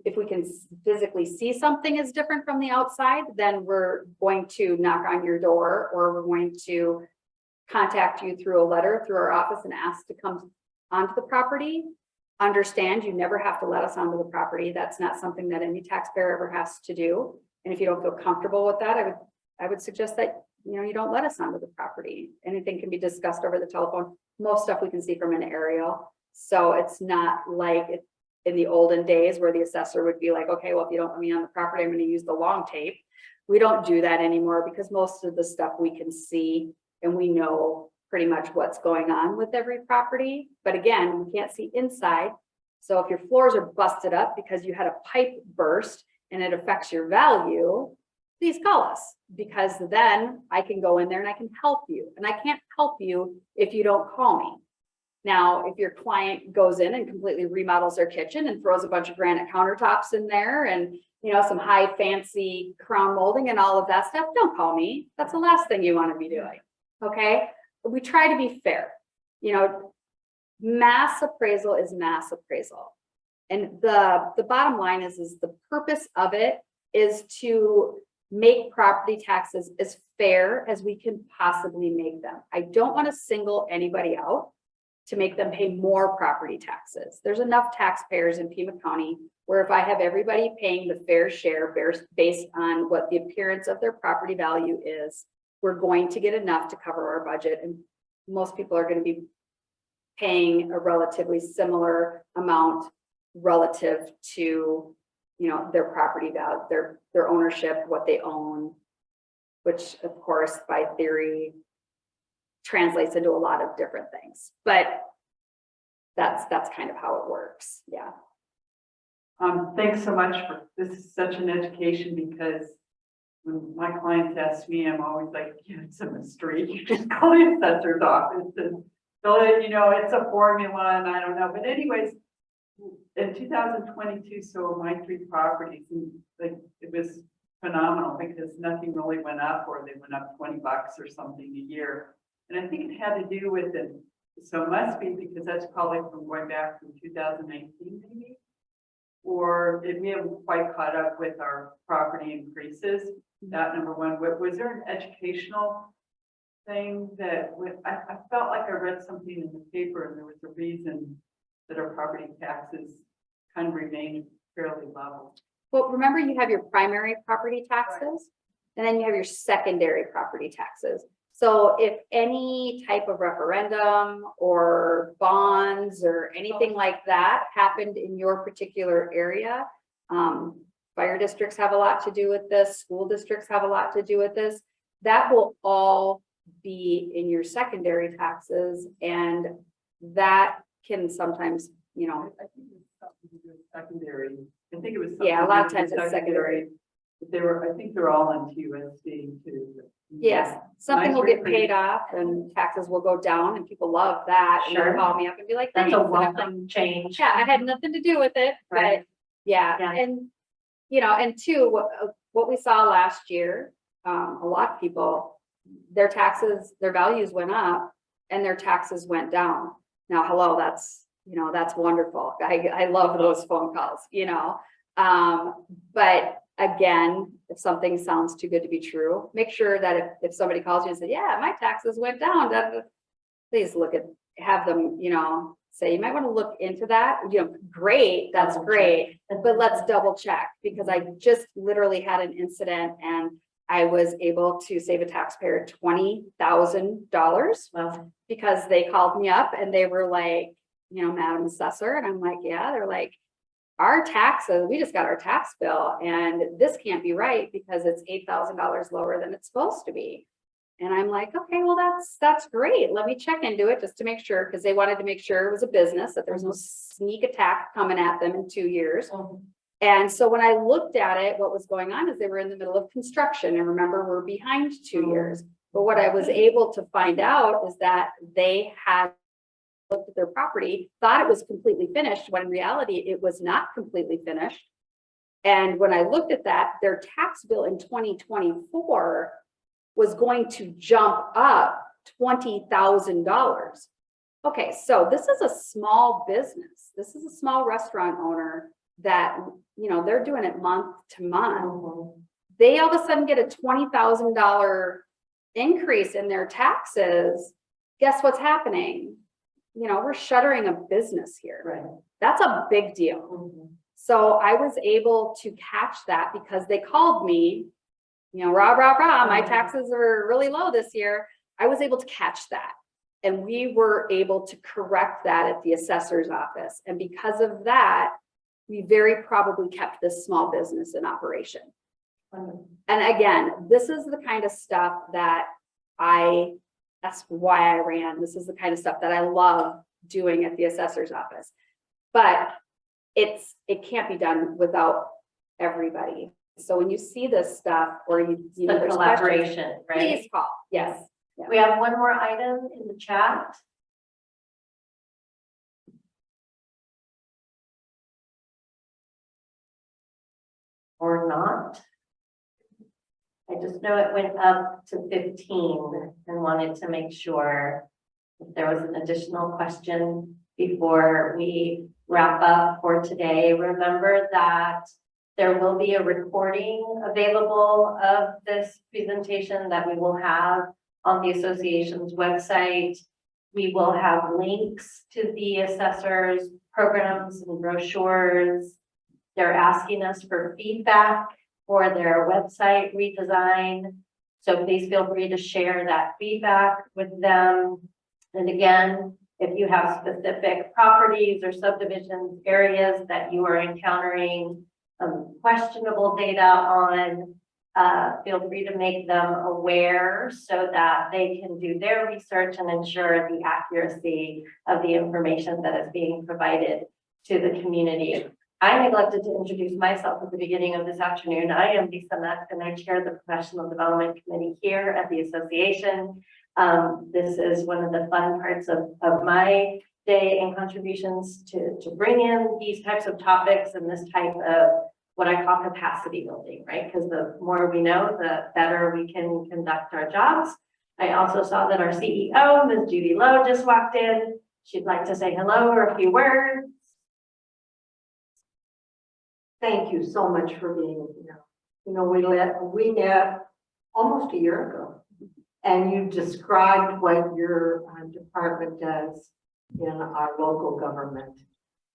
If we can physically see something is different from the outside, then we're going to knock on your door, or we're going to contact you through a letter through our office and ask to come onto the property. Understand, you never have to let us onto the property. That's not something that any taxpayer ever has to do. And if you don't feel comfortable with that, I would suggest that you don't let us onto the property. Anything can be discussed over the telephone. Most stuff we can see from an aerial. So it's not like in the olden days where the assessor would be like, okay, well, if you don't let me on the property, I'm going to use the long tape. We don't do that anymore, because most of the stuff we can see and we know pretty much what's going on with every property. But again, we can't see inside. So if your floors are busted up because you had a pipe burst and it affects your value, please call us, because then I can go in there and I can help you. And I can't help you if you don't call me. Now, if your client goes in and completely remodels their kitchen and throws a bunch of granite countertops in there and some high fancy crown molding and all of that stuff, don't call me. That's the last thing you want to be doing. Okay, we try to be fair. Mass appraisal is mass appraisal. And the bottom line is the purpose of it is to make property taxes as fair as we can possibly make them. I don't want to single anybody out to make them pay more property taxes. There's enough taxpayers in Pima County where if I have everybody paying the fair share based on what the appearance of their property value is, we're going to get enough to cover our budget. And most people are going to be paying a relatively similar amount relative to, you know, their property value, their ownership, what they own, which of course, by theory, translates into a lot of different things, but that's kind of how it works. Yeah. Thanks so much for, this is such an education, because when my clients ask me, I'm always like, yeah, it's a mystery. You just call the assessor's office and they'll, you know, it's a formula and I don't know. But anyways, in 2022, so my 3 properties, and like, it was phenomenal because nothing really went up, or they went up $20 or something a year. And I think it had to do with it. So it must be because that's probably from going back from 2019 maybe. Or it may have quite caught up with our property increases. That number one. Was there an educational thing that I felt like I read something in the paper and there was a reason that our property taxes kind of remained fairly level? Well, remember you have your primary property taxes and then you have your secondary property taxes. So if any type of referendum or bonds or anything like that happened in your particular area, fire districts have a lot to do with this, school districts have a lot to do with this, that will all be in your secondary taxes, and that can sometimes, you know. I think it was something to do with secondary. I think it was. Yeah, a lot of something to do times with it's secondary. But they were, I think they're all on TUSD too. Yes, something Nice will get rephrase. paid off and taxes will go down, and people love that. And they'll Sure. call me up and be like, That's thanks. a And I'm like, welcome change. yeah, I had nothing to do with it, but Right. yeah, Yeah. and, you know, and two, what we saw last year, a lot of people, their taxes, their values went up and their taxes went down. Now, hello, that's, you know, that's wonderful. I love those phone calls, you know, but again, if something sounds too good to be true, make sure that if somebody calls you and says, yeah, my taxes went down, please have them, you know, say, you might want to look into that, you know, great, that's Double great, but let's double check, because I just literally had an incident and I was able to save a taxpayer $20,000 Well, because they called me up and they were like, you know, Madam Assessor, and I'm like, yeah, they're like, our taxes, we just got our tax bill and this can't be right because it's $8,000 lower than it's supposed to be. And I'm like, okay, well, that's great. Let me check into it just to make sure, because they wanted to make sure it was a business, that there was no sneak attack coming at them in 2 years. And so when I looked at it, what was going on is they were in the middle of construction, and remember, we're behind 2 years. But what I was able to find out is that they had looked at their property, thought it was completely finished, when in reality, it was not completely finished. And when I looked at that, their tax bill in 2024 was going to jump up $20,000. Okay, so this is a small business. This is a small restaurant owner that, you know, they're doing it month to month. They all of a sudden get a $20,000 increase in their taxes. Guess what's happening? You know, we're shuttering a business here. right. That's a big deal. So I was able to catch that because they called me, you know, rah, my taxes are really low this year. I was able to catch that. And we were able to correct that at the assessor's office. And because of that, we very probably kept this small business in operation. And again, this is the kind of stuff that that's why I ran. This is the kind of stuff that I love doing at the assessor's office. But it can't be done without everybody. So when you see this stuff, or you know, The there's questions, collaboration, right? please call. Yes. We have one more item in the chat. Or not. I just know it went up to 15 and wanted to make sure if there was an additional question before we wrap up for today. Remember that there will be a recording available of this presentation that we will have on the association's website. We will have links to the assessors' programs and brochures. They're asking us for feedback for their website redesign. So please feel free to share that feedback with them. And again, If you have specific properties or subdivisions, areas that you are encountering questionable data on, feel free to make them aware so that they can do their research and ensure the accuracy of the information that is being provided to the community. I neglected to introduce myself at the beginning of this afternoon. I am Lisa Metz, and I chair the Professional Development Committee here at the association. This is one of the fun parts of my day and contributions to bring in these types of topics and this type of what I call capacity building, right? Because the more we know, the better we can conduct our jobs. I also saw that our CEO, Ms. Judy Lowe, just walked in. She'd like to say hello or a few words. Thank you so much for being here. You know, we met almost a year ago, and you described what your department does in our local government.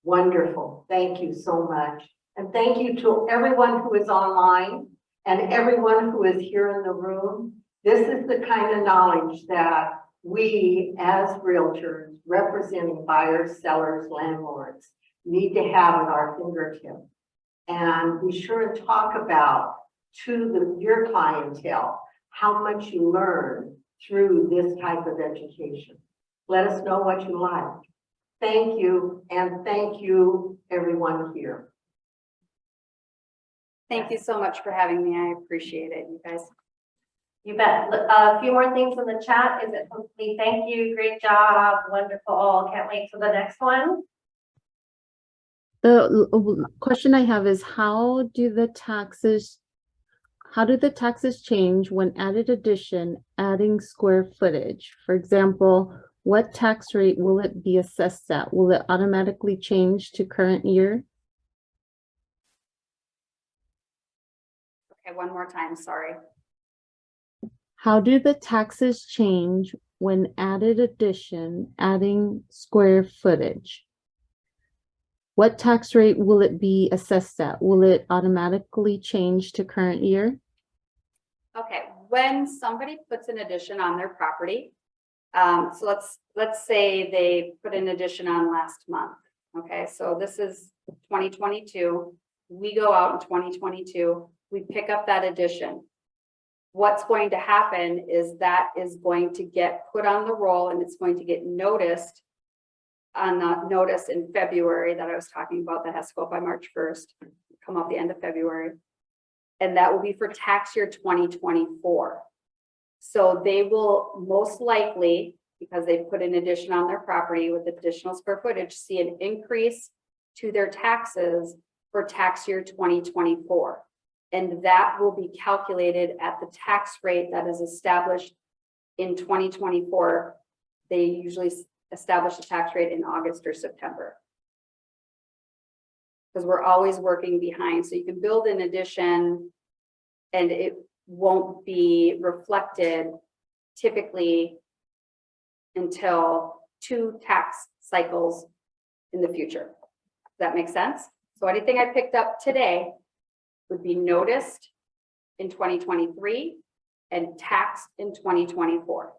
Wonderful. Thank you so much. And thank you to everyone who is online and everyone who is here in the room. This is the kind of knowledge that we as realtors representing buyers, sellers, landlords need to have at our fingertips. And be sure to talk about to your clientele how much you learn through this type of education. Let us know what you like. Thank you, and thank you everyone here. Thank you so much for having me. I appreciate it, you guys. You bet. A few more things in the chat. Is it hopefully thank you, great job, wonderful. Can't wait for the next one. The question I have is how do the taxes change when added addition, adding square footage? For example, what tax rate will it be assessed at? Will it automatically change to current year? Okay, one more time, sorry. How do the taxes change when added addition, adding square footage? What tax rate will it be assessed at? Will it automatically change to current year? Okay, when somebody puts an addition on their property, so let's say they put an addition on last month. Okay, so this is 2022. We go out in 2022, we pick up that addition. What's going to happen is that is going to get put on the roll and it's going to get noticed on the notice in February that I was talking about that has to go up by March 1st, come out the end of February. And that will be for tax year 2024. So they will most likely, because they put an addition on their property with additional square footage, see an increase to their taxes for tax year 2024. And that will be calculated at the tax rate that is established in 2024. They usually establish a tax rate in August or September. Because we're always working behind. So you can build an addition and it won't be reflected typically until 2 tax cycles in the future. Does that make sense? So anything I picked up today would be noticed in 2023 and taxed in 2024.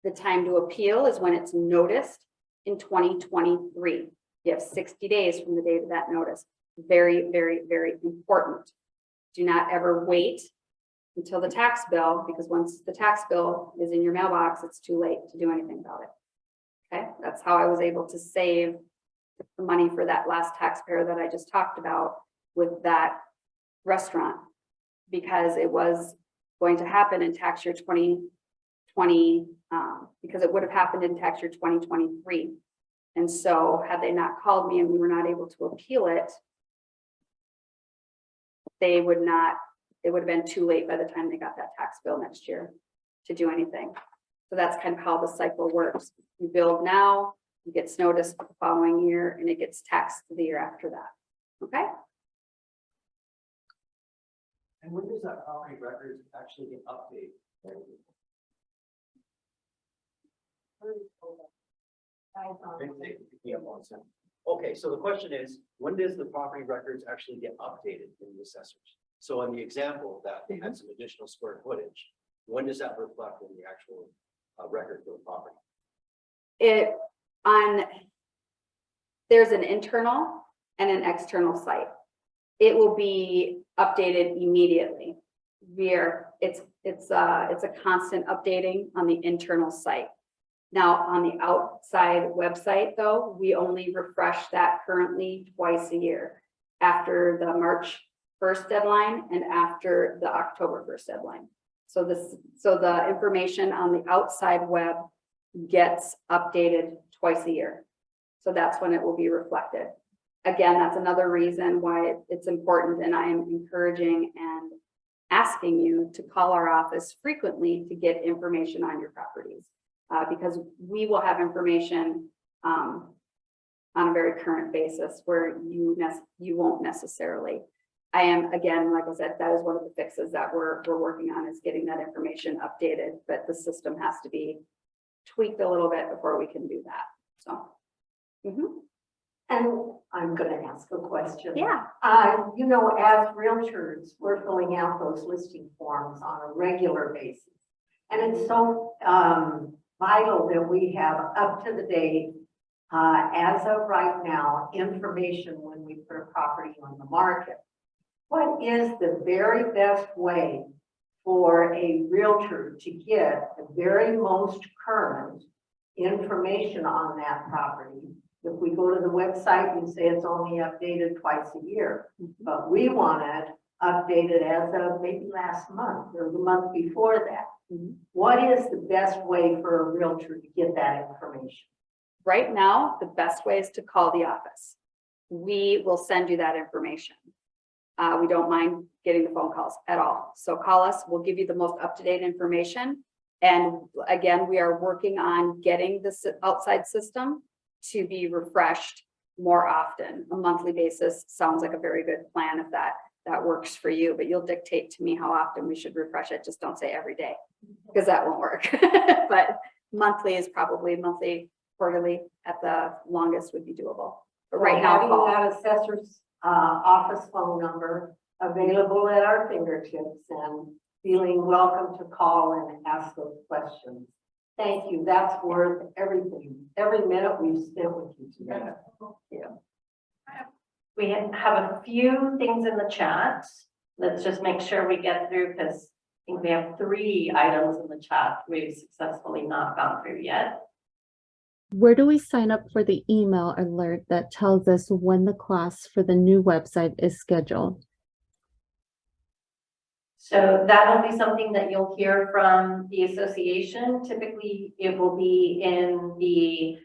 The time to appeal is when it's noticed in 2023. You have 60 days from the date of that notice. Very, very, very important. Do not ever wait until the tax bill, because once the tax bill is in your mailbox, it's too late to do anything about it. Okay, that's how I was able to save the money for that last taxpayer that I just talked about with that restaurant, because it was going to happen in tax year 2020, because it would have happened in tax year 2023. And so had they not called me and we were not able to appeal it, it would have been too late by the time they got that tax bill next year to do anything. So that's kind of how the cycle works. You build now, it gets noticed the following year, and it gets taxed the year after that. Okay? And when does that property records actually get updated? Okay, so the question is, when does the property records actually get updated in the assessors? So in the example that they had some additional square footage, when does that reflect in the actual record for the property? there's an internal and an external site. It will be updated immediately. It's a constant updating on the internal site. Now, on the outside website though, we only refresh that currently twice a year, after the March 1st deadline and after the October 1st deadline. So the information on the outside web gets updated twice a year. So that's when it will be reflected. Again, that's another reason why it's important, and I am encouraging and asking you to call our office frequently to get information on your properties, because we will have information on a very current basis where you won't necessarily. I am, again, like I said, that is one of the fixes that we're working on, is getting that information updated, but the system has to be tweaked a little bit before we can do that. So. And I'm gonna ask a question. Yeah. You know, as realtors, we're filling out those listing forms on a regular basis. And it's so vital that we have up to the date, as of right now, information when we put a property on the market. What is the very best way for a realtor to get the very most current information on that property? If we go to the website, you say it's only updated twice a year, but we want it updated as of maybe last month or the month before that. What is the best way for a realtor to get that information? Right now, the best way is to call the office. We will send you that information. We don't mind getting the phone calls at all. So call us, we'll give you the most up-to-date information. And again, we are working on getting this outside system to be refreshed more often. A monthly basis sounds like a very good plan if that works for you, but you'll dictate to me how often we should refresh it. Just don't say every day, because that won't work. But monthly is probably monthly, quarterly at the longest would be doable. But right now, having call. that assessor's office phone number available at our fingertips, and feeling welcome to call and ask those questions. Thank you. That's worth everything. Every minute we've spent with you today. We have a few things in the chat. Let's just make sure we get through, because I think we have 3 items in the chat we've successfully not gone through yet. Where do we sign up for the email alert that tells us when the class for the new website is scheduled? So that'll be something that you'll hear from the association. Typically, it will be in the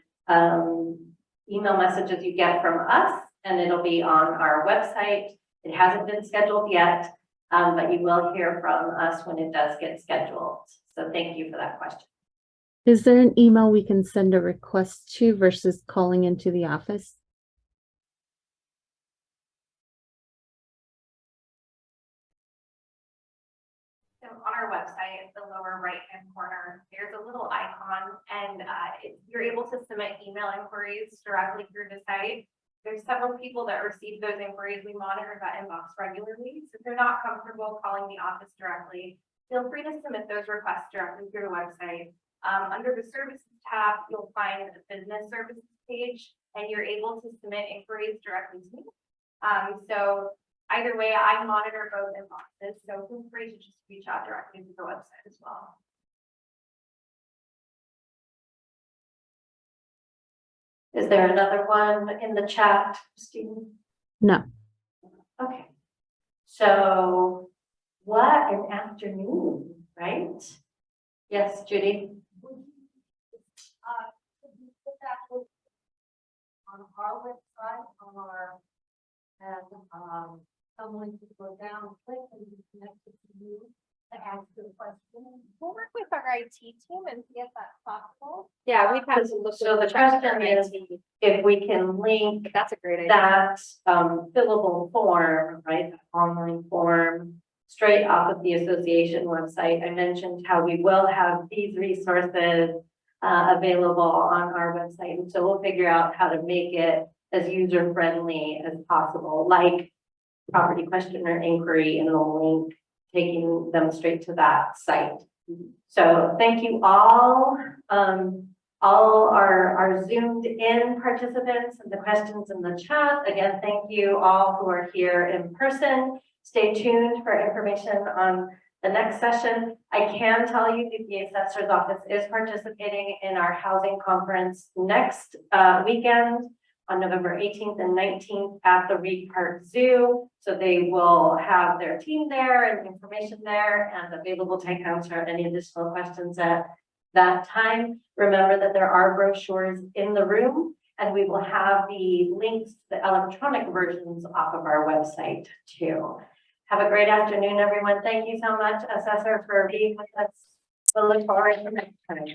email messages you get from us, and it'll be on our website. It hasn't been scheduled yet, but you will hear from us when it does get scheduled. So thank you for that question. Is there an email we can send a request to versus calling into the office? So on our website, the lower right-hand corner, there's a little icon, and you're able to submit email inquiries directly through the site. There's several people that receive those inquiries. We monitor that inbox regularly. So if you're not comfortable calling the office directly, feel free to submit those requests directly through the website. Under the services tab, you'll find the business services page, and you're able to submit inquiries directly to me. So either way, I monitor both inboxes, so feel free to just reach out directly to the website as well. Is there another one in the chat, Christine? No. Okay. So what an afternoon, right? Yes, Judy? On our website, someone could go down, click, and be connected to you to ask a question. We'll work with our IT team and see if that's possible. Yeah, we've had to look. So with the question IT. is, if we can link That's a great idea. that fillable form, right, that online form, straight off of the association website. I mentioned how we will have these resources available on our website. And so we'll figure out how to make it as user-friendly as possible, like property questionnaire inquiry and the link taking them straight to that site. So thank you all. all our zoomed in participants and the questions in the chat. Again, thank you all who are here in person. Stay tuned for information on the next session. I can tell you that the assessor's office is participating in our housing conference next weekend on November 18th and 19th at the Reed Park Zoo. So they will have their team there and information there and available to answer any additional questions at that time. Remember that there are brochures in the room, and we will have the links to the electronic versions off of our website too. Have a great afternoon, everyone. Thank you so much, Assessor, for being with us. We'll look forward to next time.